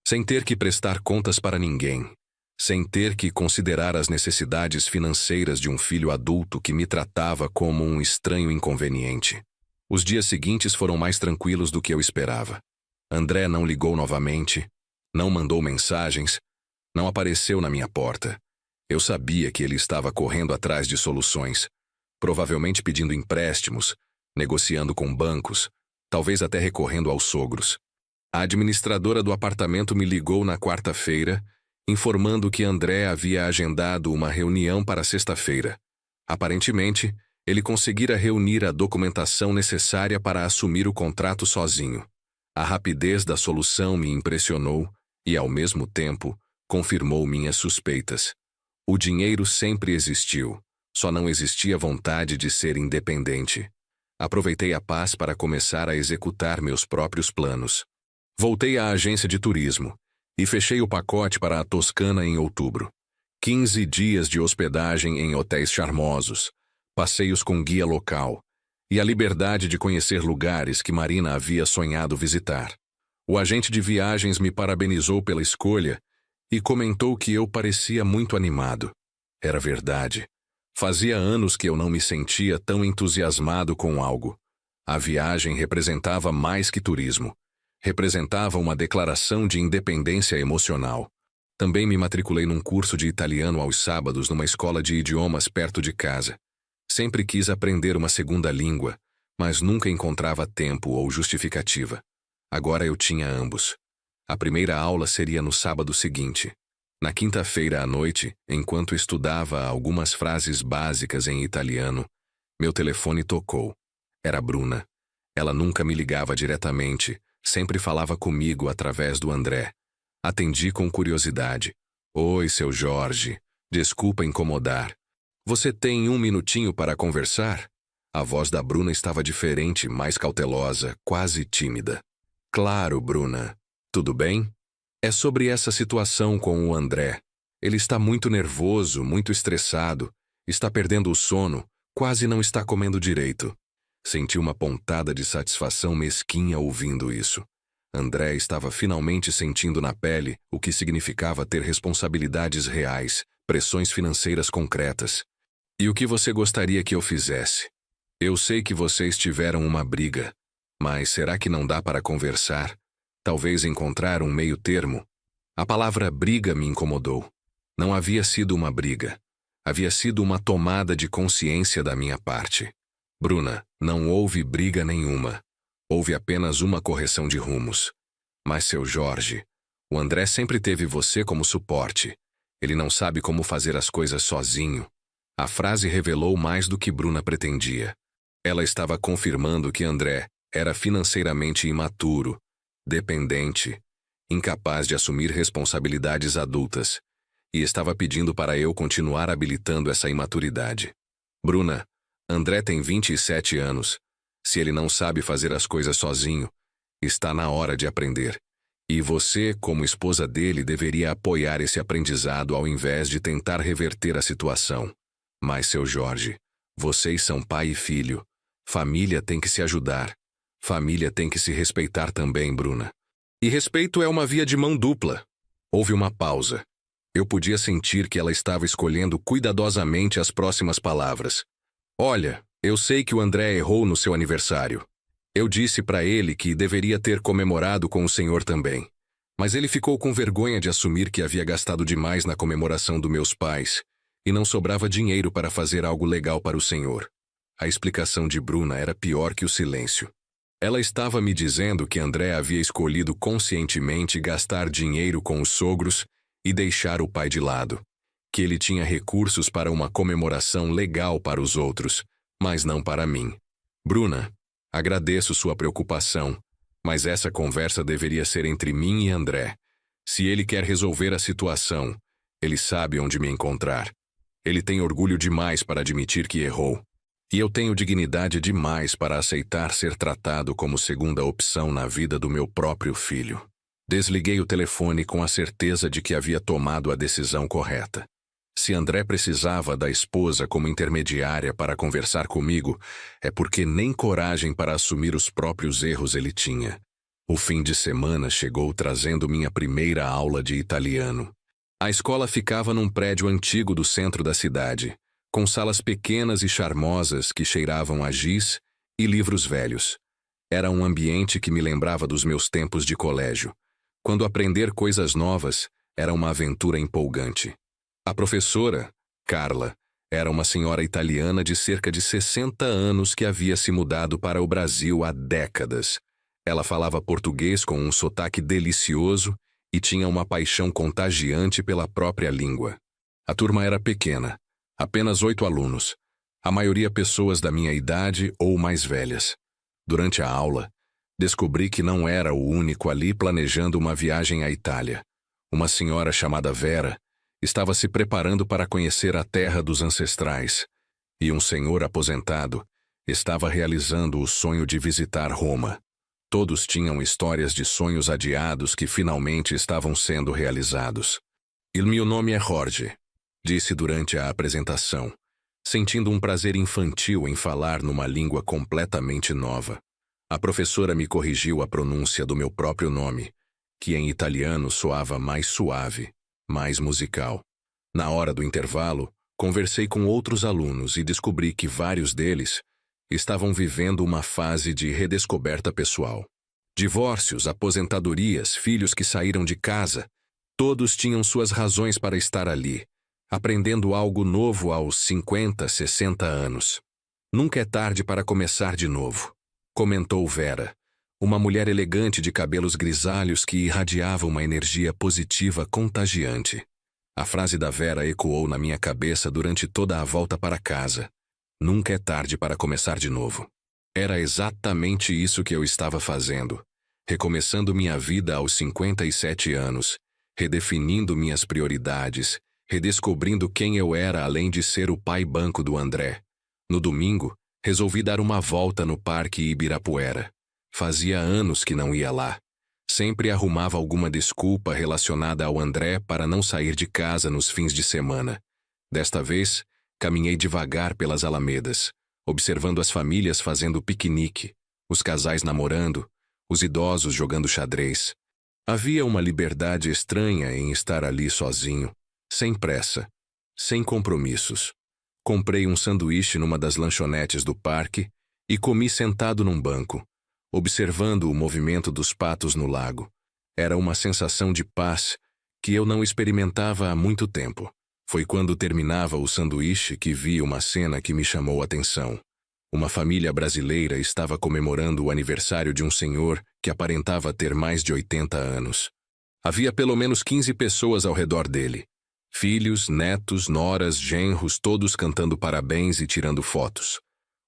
Sem ter que prestar contas para ninguém. Sem ter que considerar as necessidades financeiras de um filho adulto que me tratava como um estranho inconveniente. Os dias seguintes foram mais tranquilos do que eu esperava. André não ligou novamente, não mandou mensagens, não apareceu na minha porta. Eu sabia que ele estava correndo atrás de soluções, provavelmente pedindo empréstimos, negociando com bancos, talvez até recorrendo aos sogros. A administradora do apartamento me ligou na quarta-feira, informando que André havia agendado uma reunião para sexta-feira. Aparentemente, ele conseguira reunir a documentação necessária para assumir o contrato sozinho. A rapidez da solução me impressionou e, ao mesmo tempo, confirmou minhas suspeitas. O dinheiro sempre existiu, só não existia vontade de ser independente. Aproveitei a paz para começar a executar meus próprios planos. Voltei à agência de turismo e fechei o pacote para a Toscana em outubro. 15 dias de hospedagem em hotéis charmosos, passeios com guia local e a liberdade de conhecer lugares que Marina havia sonhado visitar. O agente de viagens me parabenizou pela escolha e comentou que eu parecia muito animado. Era verdade. Fazia anos que eu não me sentia tão entusiasmado com algo. A viagem representava mais que turismo. Representava uma declaração de independência emocional. Também me matriculei num curso de italiano aos sábados numa escola de idiomas perto de casa. Sempre quis aprender uma segunda língua, mas nunca encontrava tempo ou justificativa. Agora eu tinha ambos. A primeira aula seria no sábado seguinte. Na quinta-feira à noite, enquanto estudava algumas frases básicas em italiano, meu telefone tocou. Era Bruna. Ela nunca me ligava diretamente, sempre falava comigo através do André. Atendi com curiosidade. Oi, seu Jorge. Desculpa incomodar. Você tem um minutinho para conversar? A voz da Bruna estava diferente, mais cautelosa, quase tímida. Claro, Bruna. Tudo bem? É sobre essa situação com o André. Ele está muito nervoso, muito estressado, está perdendo o sono, quase não está comendo direito. Senti uma pontada de satisfação mesquinha ouvindo isso. André estava finalmente sentindo na pele o que significava ter responsabilidades reais, pressões financeiras concretas. E o que você gostaria que eu fizesse? Eu sei que vocês tiveram uma briga, mas será que não dá para conversar? Talvez encontrar um meio termo? A palavra briga me incomodou. Não havia sido uma briga. Havia sido uma tomada de consciência da minha parte. Bruna, não houve briga nenhuma. Houve apenas uma correção de rumos. Mas, seu Jorge, o André sempre teve você como suporte. Ele não sabe como fazer as coisas sozinho. A frase revelou mais do que Bruna pretendia. Ela estava confirmando que André era financeiramente imaturo, dependente, incapaz de assumir responsabilidades adultas, e estava pedindo para eu continuar habilitando essa imaturidade. Bruna, André tem 27 anos. Se ele não sabe fazer as coisas sozinho, está na hora de aprender. E você, como esposa dele, deveria apoiar esse aprendizado ao invés de tentar reverter a situação. Mas, seu Jorge, vocês são pai e filho. Família tem que se ajudar. Família tem que se respeitar também, Bruna. E respeito é uma via de mão dupla. Houve uma pausa. Eu podia sentir que ela estava escolhendo cuidadosamente as próximas palavras. Olha, eu sei que o André errou no seu aniversário. Eu disse para ele que deveria ter comemorado com o senhor também. Mas ele ficou com vergonha de assumir que havia gastado demais na comemoração dos meus pais e não sobrava dinheiro para fazer algo legal para o senhor. A explicação de Bruna era pior que o silêncio. Ela estava me dizendo que André havia escolhido conscientemente gastar dinheiro com os sogros e deixar o pai de lado. Que ele tinha recursos para uma comemoração legal para os outros, mas não para mim. Bruna, agradeço sua preocupação, mas essa conversa deveria ser entre mim e André. Se ele quer resolver a situação, ele sabe onde me encontrar. Ele tem orgulho demais para admitir que errou. E eu tenho dignidade demais para aceitar ser tratado como segunda opção na vida do meu próprio filho. Desliguei o telefone com a certeza de que havia tomado a decisão correta. Se André precisava da esposa como intermediária para conversar comigo, é porque nem coragem para assumir os próprios erros ele tinha. O fim de semana chegou trazendo minha primeira aula de italiano. A escola ficava num prédio antigo do centro da cidade, com salas pequenas e charmosas que cheiravam a giz e livros velhos. Era um ambiente que me lembrava dos meus tempos de colégio, quando aprender coisas novas era uma aventura empolgante. A professora, Carla, era uma senhora italiana de cerca de 60 anos que havia se mudado para o Brasil há décadas. Ela falava português com um sotaque delicioso e tinha uma paixão contagiante pela própria língua. A turma era pequena, apenas 8 alunos, a maioria pessoas da minha idade ou mais velhas. Durante a aula, Descobri que não era o único ali planejando uma viagem à Itália. Uma senhora chamada Vera estava se preparando para conhecer a terra dos ancestrais, e um senhor aposentado estava realizando o sonho de visitar Roma. Todos tinham histórias de sonhos adiados que finalmente estavam sendo realizados. "Il mio nome é Jorge", disse durante a apresentação, sentindo um prazer infantil em falar numa língua completamente nova. A professora me corrigiu a pronúncia do meu próprio nome, que em italiano soava mais suave, mais musical. Na hora do intervalo, conversei com outros alunos e descobri que vários deles estavam vivendo uma fase de redescoberta pessoal. Divórcios, aposentadorias, filhos que saíram de casa, todos tinham suas razões para estar ali, aprendendo algo novo aos 50, 60 anos. "Nunca é tarde para começar de novo", comentou Vera, uma mulher elegante de cabelos grisalhos que irradiava uma energia positiva contagiante. A frase da Vera ecoou na minha cabeça durante toda a volta para casa. Nunca é tarde para começar de novo. Era exatamente isso que eu estava fazendo, recomeçando minha vida aos 57 anos, redefinindo minhas prioridades, redescobrindo quem eu era além de ser o pai banco do André. No domingo, resolvi dar uma volta no Parque Ibirapuera. Fazia anos que não ia lá. Sempre arrumava alguma desculpa relacionada ao André para não sair de casa nos fins de semana. Desta vez, caminhei devagar pelas alamedas, observando as famílias fazendo piquenique, os casais namorando, os idosos jogando xadrez. Havia uma liberdade estranha em estar ali sozinho, sem pressa, sem compromissos. Comprei um sanduíche numa das lanchonetes do parque e comi sentado num banco, observando o movimento dos patos no lago. Era uma sensação de paz que eu não experimentava há muito tempo. Foi quando terminava o sanduíche que vi uma cena que me chamou a atenção. Uma família brasileira estava comemorando o aniversário de um senhor que aparentava ter mais de 80 anos. Havia pelo menos 15 pessoas ao redor dele. Filhos, netos, noras, genros, todos cantando parabéns e tirando fotos.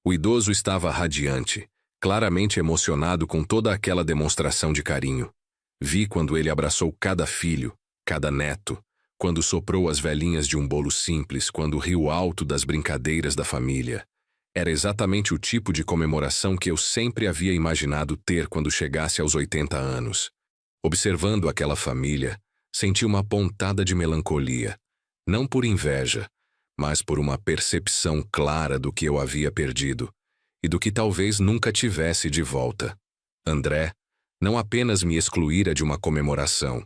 O idoso estava radiante, claramente emocionado com toda aquela demonstração de carinho. Vi quando ele abraçou cada filho, cada neto, quando soprou as velhinhas de um bolo simples, quando riu alto das brincadeiras da família. Era exatamente o tipo de comemoração que eu sempre havia imaginado ter quando chegasse aos 80 anos. Observando aquela família, senti uma pontada de melancolia, não por inveja, mas por uma percepção clara do que eu havia perdido e do que talvez nunca tivesse de volta. André não apenas me excluíra de uma comemoração,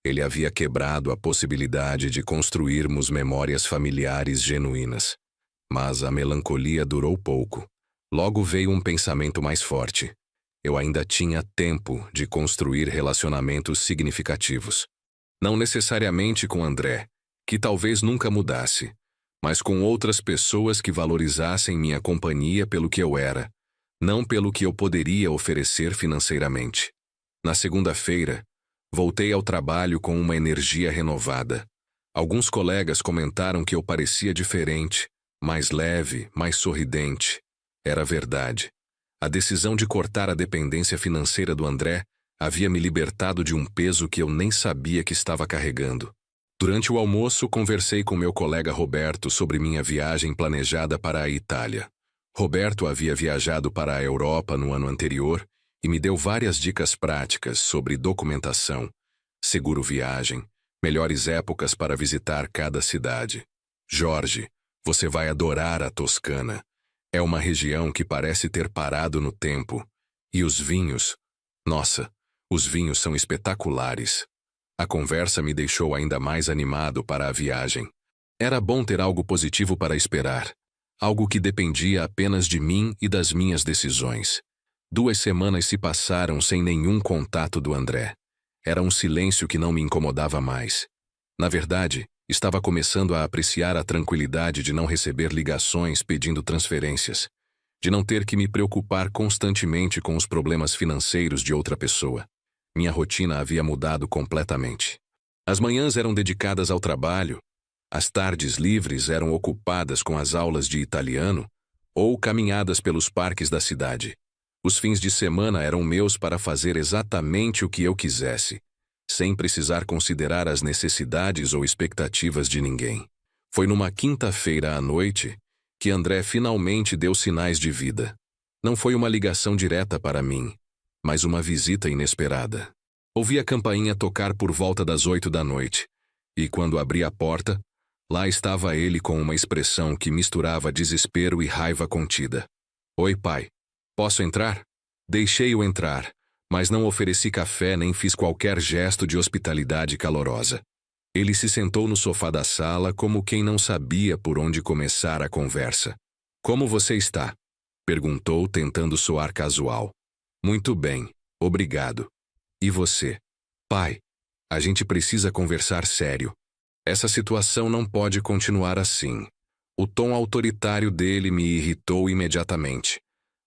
ele havia quebrado a possibilidade de construirmos memórias familiares genuínas. Mas a melancolia durou pouco. Logo veio um pensamento mais forte. Eu ainda tinha tempo de construir relacionamentos significativos. Não necessariamente com André, que talvez nunca mudasse, mas com outras pessoas que valorizassem minha companhia pelo que eu era, não pelo que eu poderia oferecer financeiramente. Na segunda-feira, voltei ao trabalho com uma energia renovada. Alguns colegas comentaram que eu parecia diferente, mais leve, mais sorridente. Era verdade. A decisão de cortar a dependência financeira do André havia me libertado de um peso que eu nem sabia que estava carregando. Durante o almoço, conversei com meu colega Roberto sobre minha viagem planejada para a Itália. Roberto havia viajado para a Europa no ano anterior e me deu várias dicas práticas sobre documentação, seguro viagem, melhores épocas para visitar cada cidade. "Jorge, você vai adorar a Toscana. É uma região que parece ter parado no tempo. E os vinhos? Nossa, os vinhos são espetaculares." A conversa me deixou ainda mais animado para a viagem. Era bom ter algo positivo para esperar. Algo que dependia apenas de mim e das minhas decisões. 2 semanas se passaram sem nenhum contato do André. Era um silêncio que não me incomodava mais. Na verdade, estava começando a apreciar a tranquilidade de não receber ligações pedindo transferências, de não ter que me preocupar constantemente com os problemas financeiros de outra pessoa. Minha rotina havia mudado completamente. As manhãs eram dedicadas ao trabalho, as tardes livres eram ocupadas com as aulas de italiano ou caminhadas pelos parques da cidade. Os fins de semana eram meus para fazer exatamente o que eu quisesse, sem precisar considerar as necessidades ou expectativas de ninguém. Foi numa quinta-feira à noite que André finalmente deu sinais de vida. Não foi uma ligação direta para mim, mas uma visita inesperada. Ouvi a campainha tocar por volta das 8 da noite, e quando abri a porta, lá estava ele com uma expressão que misturava desespero e raiva contida. Oi, pai. Posso entrar? Deixei-o entrar, mas não ofereci café nem fiz qualquer gesto de hospitalidade calorosa. Ele se sentou no sofá da sala como quem não sabia por onde começar a conversa. Como você está? Perguntou, tentando soar casual. Muito bem, obrigado. E você? Pai, a gente precisa conversar sério. Essa situação não pode continuar assim. O tom autoritário dele me irritou imediatamente.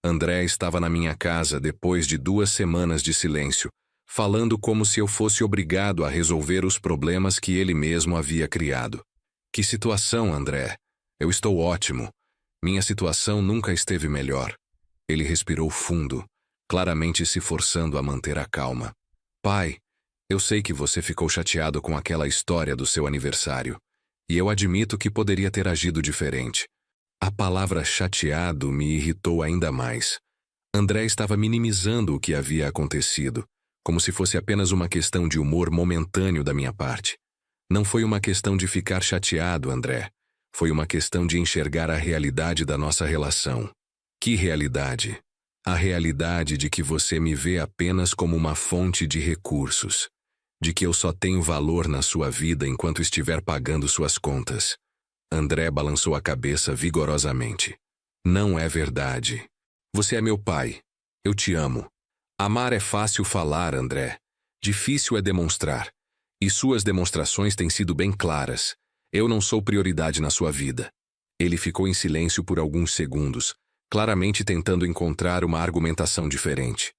André estava na minha casa depois de 2 semanas de silêncio, falando como se eu fosse obrigado a resolver os problemas que ele mesmo havia criado. Que situação, André? Eu estou ótimo. Minha situação nunca esteve melhor. Ele respirou fundo, claramente se forçando a manter a calma. Pai, eu sei que você ficou chateado com aquela história do seu aniversário, e eu admito que poderia ter agido diferente. A palavra chateado me irritou ainda mais. André estava minimizando o que havia acontecido, como se fosse apenas uma questão de humor momentâneo da minha parte. Não foi uma questão de ficar chateado, André. Foi uma questão de enxergar a realidade da nossa relação. Que realidade? A realidade de que você me vê apenas como uma fonte de recursos, de que eu só tenho valor na sua vida enquanto estiver pagando suas contas. André balançou a cabeça vigorosamente. Não é verdade. Você é meu pai. Eu te amo. Amar é fácil falar, André. Difícil é demonstrar. E suas demonstrações têm sido bem claras. Eu não sou prioridade na sua vida. Ele ficou em silêncio por alguns segundos, claramente tentando encontrar uma argumentação diferente.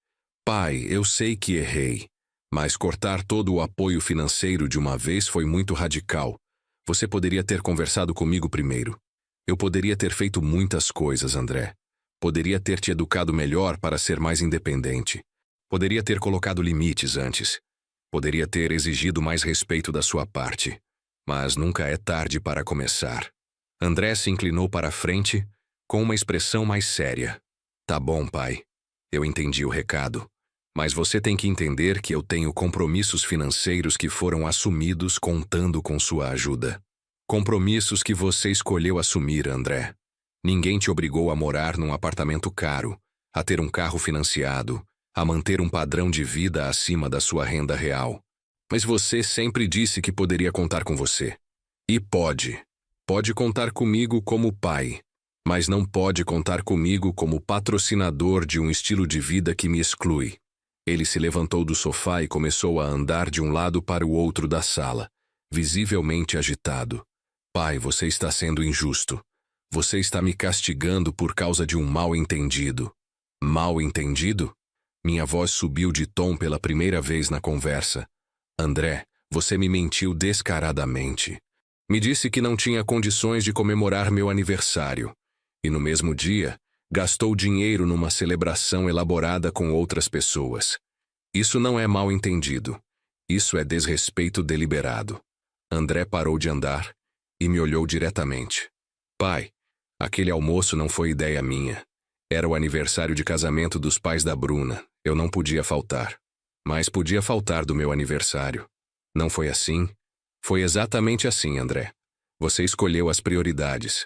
Pai, eu sei que errei, mas cortar todo o apoio financeiro de uma vez foi muito radical. Você poderia ter conversado comigo primeiro. Eu poderia ter feito muitas coisas, André. Poderia ter te educado melhor para ser mais independente. Poderia ter colocado limites antes. Poderia ter exigido mais respeito da sua parte. Mas nunca é tarde para começar. André se inclinou para a frente, com uma expressão mais séria. Tá bom, pai. Eu entendi o recado. Mas você tem que entender que eu tenho compromissos financeiros que foram assumidos contando com sua ajuda. Compromissos que você escolheu assumir, André. Ninguém te obrigou a morar num apartamento caro, a ter um carro financiado, a manter um padrão de vida acima da sua renda real. Mas você sempre disse que poderia contar com você. E pode. Pode contar comigo como pai, mas não pode contar comigo como patrocinador de um estilo de vida que me exclui. Ele se levantou do sofá e começou a andar de um lado para o outro da sala, visivelmente agitado. Pai, você está sendo injusto. Você está me castigando por causa de um mal-entendido. Mal-entendido? Minha voz subiu de tom pela primeira vez na conversa. André, você me mentiu descaradamente. Me disse que não tinha condições de comemorar meu aniversário. E no mesmo dia, gastou dinheiro numa celebração elaborada com outras pessoas. Isso não é mal-entendido. Isso é desrespeito deliberado. André parou de andar e me olhou diretamente. Pai, aquele almoço não foi ideia minha. Era o aniversário de casamento dos pais da Bruna. Eu não podia faltar. Mas podia faltar do meu aniversário. Não foi assim? Foi exatamente assim, André. Você escolheu as prioridades.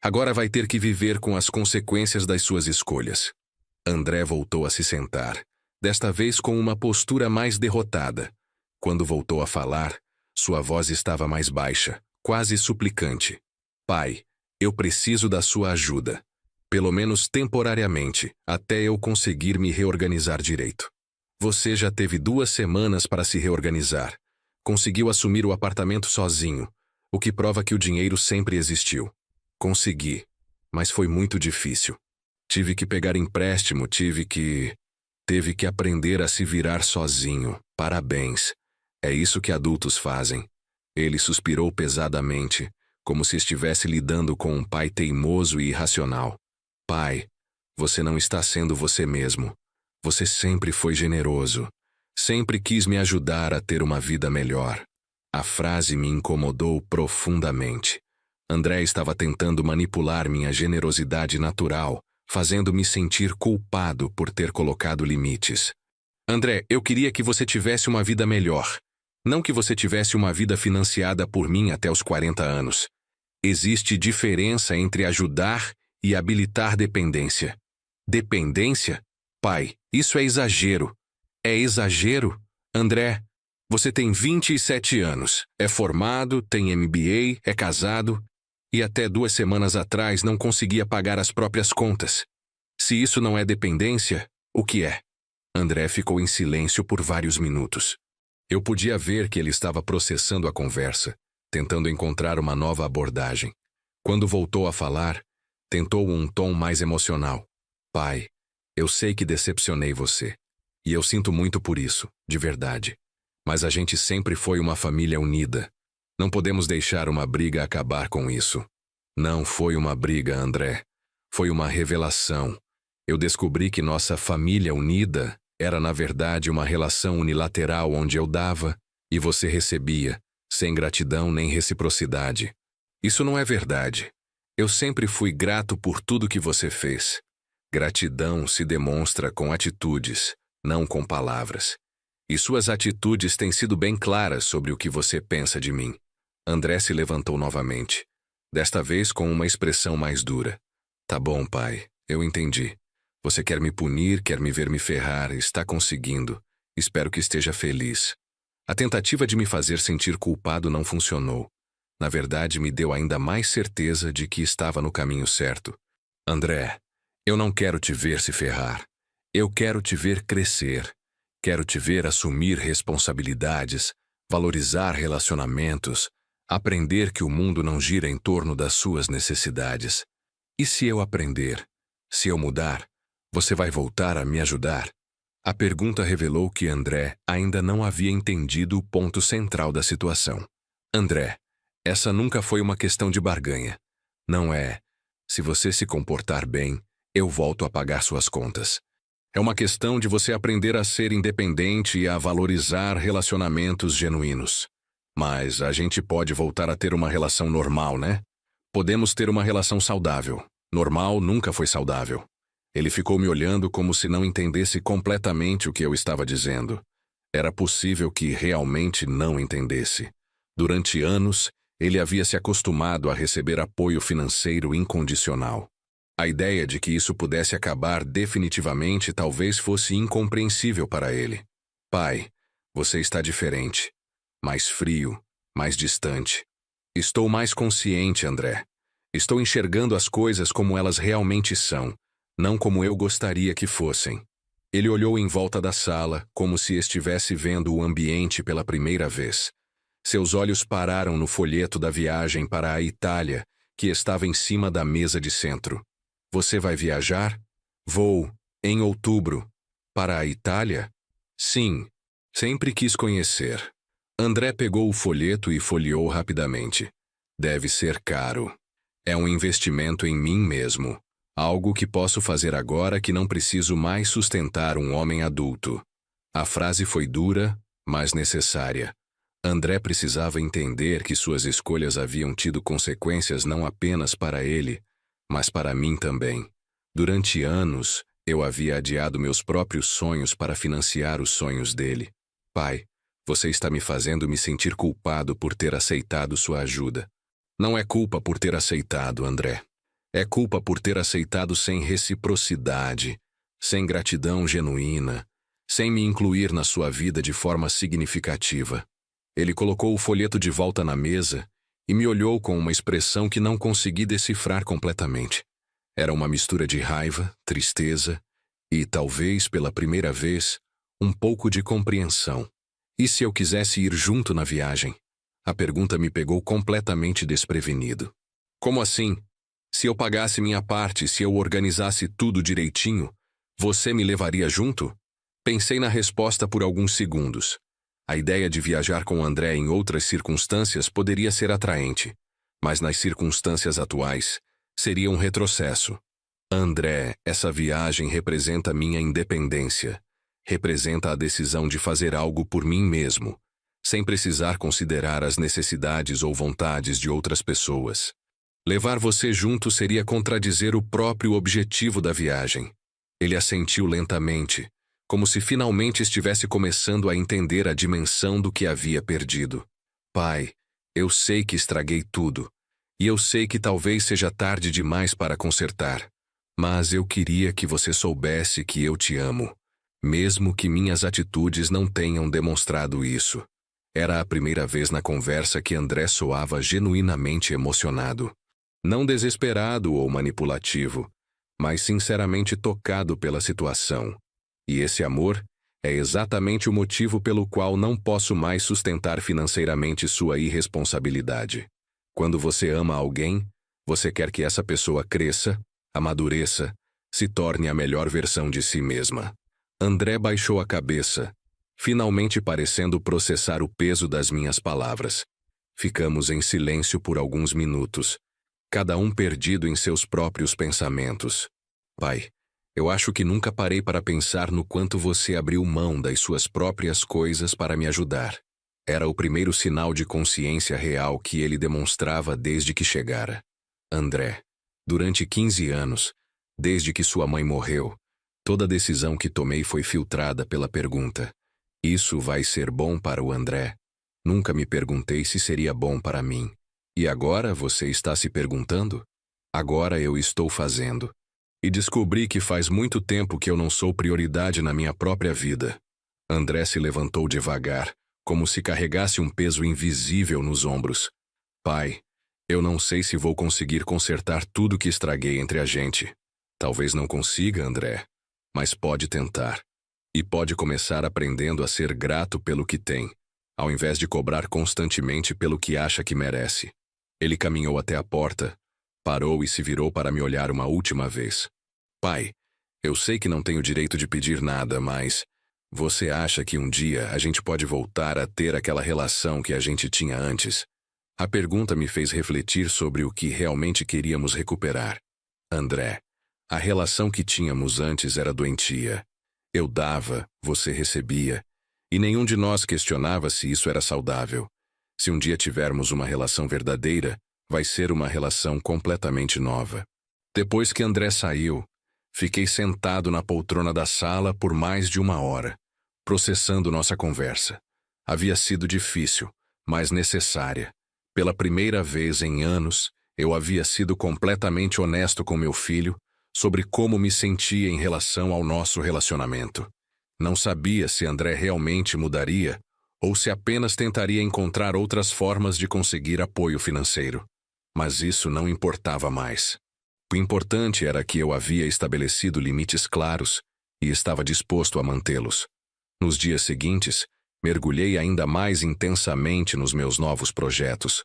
Agora vai ter que viver com as consequências das suas escolhas. André voltou a se sentar, desta vez com uma postura mais derrotada. Quando voltou a falar, sua voz estava mais baixa, quase suplicante. Pai, eu preciso da sua ajuda. Pelo menos temporariamente, até eu conseguir me reorganizar direito. Você já teve 2 semanas para se reorganizar. Conseguiu assumir o apartamento sozinho, o que prova que o dinheiro sempre existiu. Consegui, mas foi muito difícil. Tive que pegar empréstimo, teve que aprender a se virar sozinho. Parabéns. É isso que adultos fazem. Ele suspirou pesadamente, como se estivesse lidando com um pai teimoso e irracional. Pai, Você não está sendo você mesmo. Você sempre foi generoso. Sempre quis me ajudar a ter uma vida melhor. A frase me incomodou profundamente. André estava tentando manipular minha generosidade natural, fazendo-me sentir culpado por ter colocado limites. André, eu queria que você tivesse uma vida melhor. Não que você tivesse uma vida financiada por mim até os 40 anos. Existe diferença entre ajudar e habilitar dependência. Dependência? Pai, isso é exagero. É exagero? André, você tem 27 anos, é formado, tem MBA, é casado e até 2 semanas atrás não conseguia pagar as próprias contas. Se isso não é dependência, o que é? André ficou em silêncio por vários minutos. Eu podia ver que ele estava processando a conversa, tentando encontrar uma nova abordagem. Quando voltou a falar, tentou um tom mais emocional. Pai, eu sei que decepcionei você. E eu sinto muito por isso, de verdade. Mas a gente sempre foi uma família unida. Não podemos deixar uma briga acabar com isso. Não foi uma briga, André. Foi uma revelação. Eu descobri que nossa família unida era, na verdade, uma relação unilateral onde eu dava e você recebia, sem gratidão nem reciprocidade. Isso não é verdade. Eu sempre fui grato por tudo que você fez. Gratidão se demonstra com atitudes, não com palavras. E suas atitudes têm sido bem claras sobre o que você pensa de mim. André se levantou novamente, desta vez com uma expressão mais dura. Tá bom, pai, eu entendi. Você quer me punir, quer me ver me ferrar, está conseguindo. Espero que esteja feliz. A tentativa de me fazer sentir culpado não funcionou. Na verdade, me deu ainda mais certeza de que estava no caminho certo. André, eu não quero te ver se ferrar. Eu quero te ver crescer. Quero te ver assumir responsabilidades, valorizar relacionamentos, aprender que o mundo não gira em torno das suas necessidades. E se eu aprender? Se eu mudar? Você vai voltar a me ajudar? A pergunta revelou que André ainda não havia entendido o ponto central da situação. André, essa nunca foi uma questão de barganha. Não é. Se você se comportar bem, eu volto a pagar suas contas. É uma questão de você aprender a ser independente e a valorizar relacionamentos genuínos. Mas a gente pode voltar a ter uma relação normal, né? Podemos ter uma relação saudável. Normal nunca foi saudável. Ele ficou me olhando como se não entendesse completamente o que eu estava dizendo. Era possível que realmente não entendesse. Durante anos, ele havia se acostumado a receber apoio financeiro incondicional. A ideia de que isso pudesse acabar definitivamente talvez fosse incompreensível para ele. Pai, você está diferente. Mais frio, mais distante. Estou mais consciente, André. Estou enxergando as coisas como elas realmente são, não como eu gostaria que fossem. Ele olhou em volta da sala, como se estivesse vendo o ambiente pela primeira vez. Seus olhos pararam no folheto da viagem para a Itália, que estava em cima da mesa de centro. Você vai viajar? Vou, em outubro. Para a Itália? Sim. Sempre quis conhecer. André pegou o folheto e folheou rapidamente. Deve ser caro. É um investimento em mim mesmo. Algo que posso fazer agora que não preciso mais sustentar um homem adulto. A frase foi dura, mas necessária. André precisava entender que suas escolhas haviam tido consequências não apenas para ele, mas para mim também. Durante anos, eu havia adiado meus próprios sonhos para financiar os sonhos dele. Pai, você está me fazendo me sentir culpado por ter aceitado sua ajuda. Não é culpa por ter aceitado, André. É culpa por ter aceitado sem reciprocidade, sem gratidão genuína, sem me incluir na sua vida de forma significativa. Ele colocou o folheto de volta na mesa e me olhou com uma expressão que não consegui decifrar completamente. Era uma mistura de raiva, tristeza e, talvez pela primeira vez, um pouco de compreensão. E se eu quisesse ir junto na viagem? A pergunta me pegou completamente desprevenido. Como assim? Se eu pagasse minha parte, se eu organizasse tudo direitinho, você me levaria junto? Pensei na resposta por alguns segundos. A ideia de viajar com André em outras circunstâncias poderia ser atraente, mas nas circunstâncias atuais, seria um retrocesso. André, essa viagem representa minha independência. Representa a decisão de fazer algo por mim mesmo, sem precisar considerar as necessidades ou vontades de outras pessoas. Levar você junto seria contradizer o próprio objetivo da viagem. Ele assentiu lentamente, como se finalmente estivesse começando a entender a dimensão do que havia perdido. Pai, eu sei que estraguei tudo, e eu sei que talvez seja tarde demais para consertar, mas eu queria que você soubesse que eu te amo, mesmo que minhas atitudes não tenham demonstrado isso. Era a primeira vez na conversa que André soava genuinamente emocionado. Não desesperado ou manipulativo, mas sinceramente tocado pela situação. E esse amor é exatamente o motivo pelo qual não posso mais sustentar financeiramente sua irresponsabilidade. Quando você ama alguém, você quer que essa pessoa cresça, amadureça, se torne a melhor versão de si mesma. André baixou a cabeça, finalmente parecendo processar o peso das minhas palavras. Ficamos em silêncio por alguns minutos, cada um perdido em seus próprios pensamentos. Pai, eu acho que nunca parei para pensar no quanto você abriu mão das suas próprias coisas para me ajudar. Era o primeiro sinal de consciência real que ele demonstrava desde que chegara. André, durante 15 anos, desde que sua mãe morreu, toda decisão que tomei foi filtrada pela pergunta: isso vai ser bom para o André? Nunca me perguntei se seria bom para mim. E agora você está se perguntando? Agora eu estou fazendo. E descobri que faz muito tempo que eu não sou prioridade na minha própria vida. André se levantou devagar, como se carregasse um peso invisível nos ombros. Pai, eu não sei se vou conseguir consertar tudo que estraguei entre a gente. Talvez não consiga, André, mas pode tentar. E pode começar aprendendo a ser grato pelo que tem, ao invés de cobrar constantemente pelo que acha que merece. Ele caminhou até a porta, parou e se virou para me olhar uma última vez. Pai, eu sei que não tenho direito de pedir nada, mas você acha que um dia a gente pode voltar a ter aquela relação que a gente tinha antes? A pergunta me fez refletir sobre o que realmente queríamos recuperar. André, a relação que tínhamos antes era doentia. Eu dava, você recebia, e nenhum de nós questionava se isso era saudável. Se um dia tivermos uma relação verdadeira, vai ser uma relação completamente nova. Depois que André saiu, fiquei sentado na poltrona da sala por mais de 1 hora, processando nossa conversa. Havia sido difícil, mas necessária. Pela primeira vez em anos, eu havia sido completamente honesto com meu filho sobre como me sentia em relação ao nosso relacionamento. Não sabia se André realmente mudaria ou se apenas tentaria encontrar outras formas de conseguir apoio financeiro. Mas isso não importava mais. O importante era que eu havia estabelecido limites claros e estava disposto a mantê-los. Nos dias seguintes, mergulhei ainda mais intensamente nos meus novos projetos.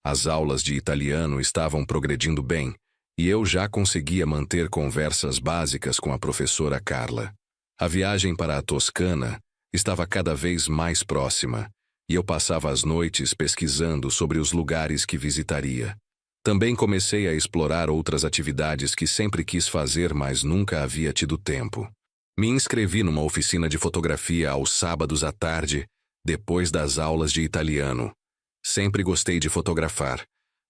As aulas de italiano estavam progredindo bem e eu já conseguia manter conversas básicas com a professora Carla. A viagem para a Toscana estava cada vez mais próxima e eu passava as noites pesquisando sobre os lugares que visitaria. Também comecei a explorar outras atividades que sempre quis fazer, mas nunca havia tido tempo. Me inscrevi numa oficina de fotografia aos sábados à tarde, depois das aulas de italiano. Sempre gostei de fotografar,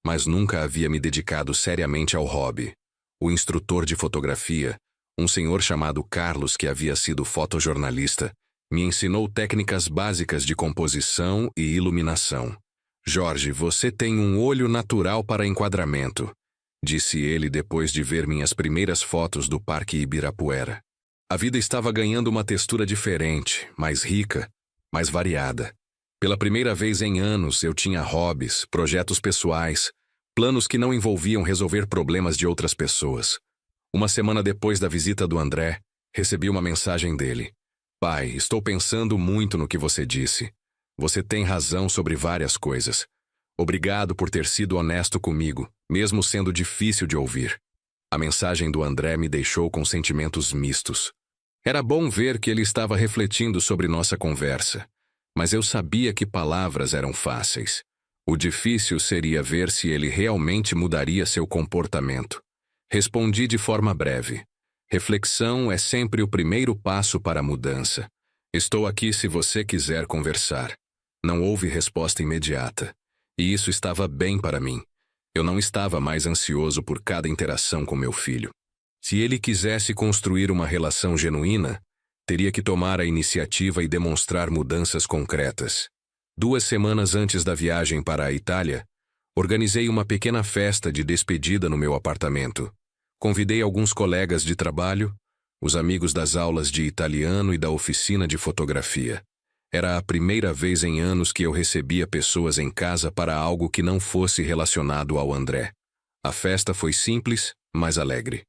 mas nunca havia me dedicado seriamente ao hobby. O instrutor de fotografia, um senhor chamado Carlos, que havia sido fotojornalista, me ensinou técnicas básicas de composição e iluminação. Jorge, você tem um olho natural para enquadramento, disse ele depois de ver minhas primeiras fotos do Parque Ibirapuera. A vida estava ganhando uma textura diferente, mais rica, mais variada. Pela primeira vez em anos, eu tinha hobbies, projetos pessoais, planos que não envolviam resolver problemas de outras pessoas. 1 semana depois da visita do André, recebi uma mensagem dele. Pai, estou pensando muito no que você disse. Você tem razão sobre várias coisas. Obrigado por ter sido honesto comigo, mesmo sendo difícil de ouvir. A mensagem do André me deixou com sentimentos mistos. Era bom ver que ele estava refletindo sobre nossa conversa, mas eu sabia que palavras eram fáceis. O difícil seria ver se ele realmente mudaria seu comportamento. Respondi de forma breve. Reflexão é sempre o primeiro passo para a mudança. Estou aqui se você quiser conversar. Não houve resposta imediata. E isso estava bem para mim. Eu não estava mais ansioso por cada interação com meu filho. Se ele quisesse construir uma relação genuína, teria que tomar a iniciativa e demonstrar mudanças concretas. 2 semanas antes da viagem para a Itália, organizei uma pequena festa de despedida no meu apartamento. Convidei alguns colegas de trabalho, os amigos das aulas de italiano e da oficina de fotografia. Era a primeira vez em anos que eu recebia pessoas em casa para algo que não fosse relacionado ao André. A festa foi simples, mas alegre.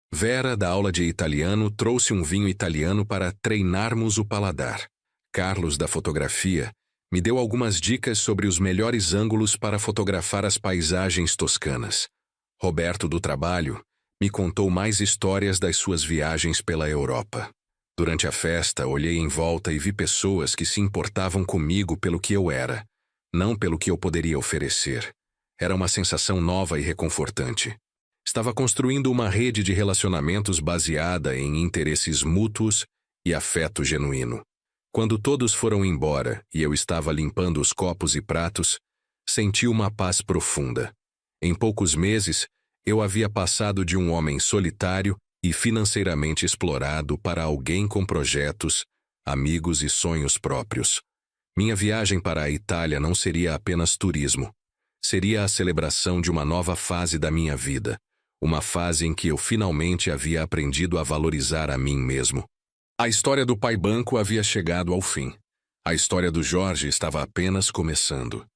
Vera, da aula de italiano, trouxe um vinho italiano para treinarmos o paladar. Carlos, da fotografia, me deu algumas dicas sobre os melhores ângulos para fotografar as paisagens toscanas. Roberto, do trabalho, me contou mais histórias das suas viagens pela Europa. Durante a festa, olhei em volta e vi pessoas que se importavam comigo pelo que eu era, não pelo que eu poderia oferecer. Era uma sensação nova e reconfortante. Estava construindo uma rede de relacionamentos baseada em interesses mútuos e afeto genuíno. Quando todos foram embora e eu estava limpando os copos e pratos, senti uma paz profunda. Em poucos meses, eu havia passado de um homem solitário e financeiramente explorado para alguém com projetos, amigos e sonhos próprios. Minha viagem para a Itália não seria apenas turismo. Seria a celebração de uma nova fase da minha vida, uma fase em que eu finalmente havia aprendido a valorizar a mim mesmo. A história do pai banco havia chegado ao fim. A história do Jorge estava apenas começando.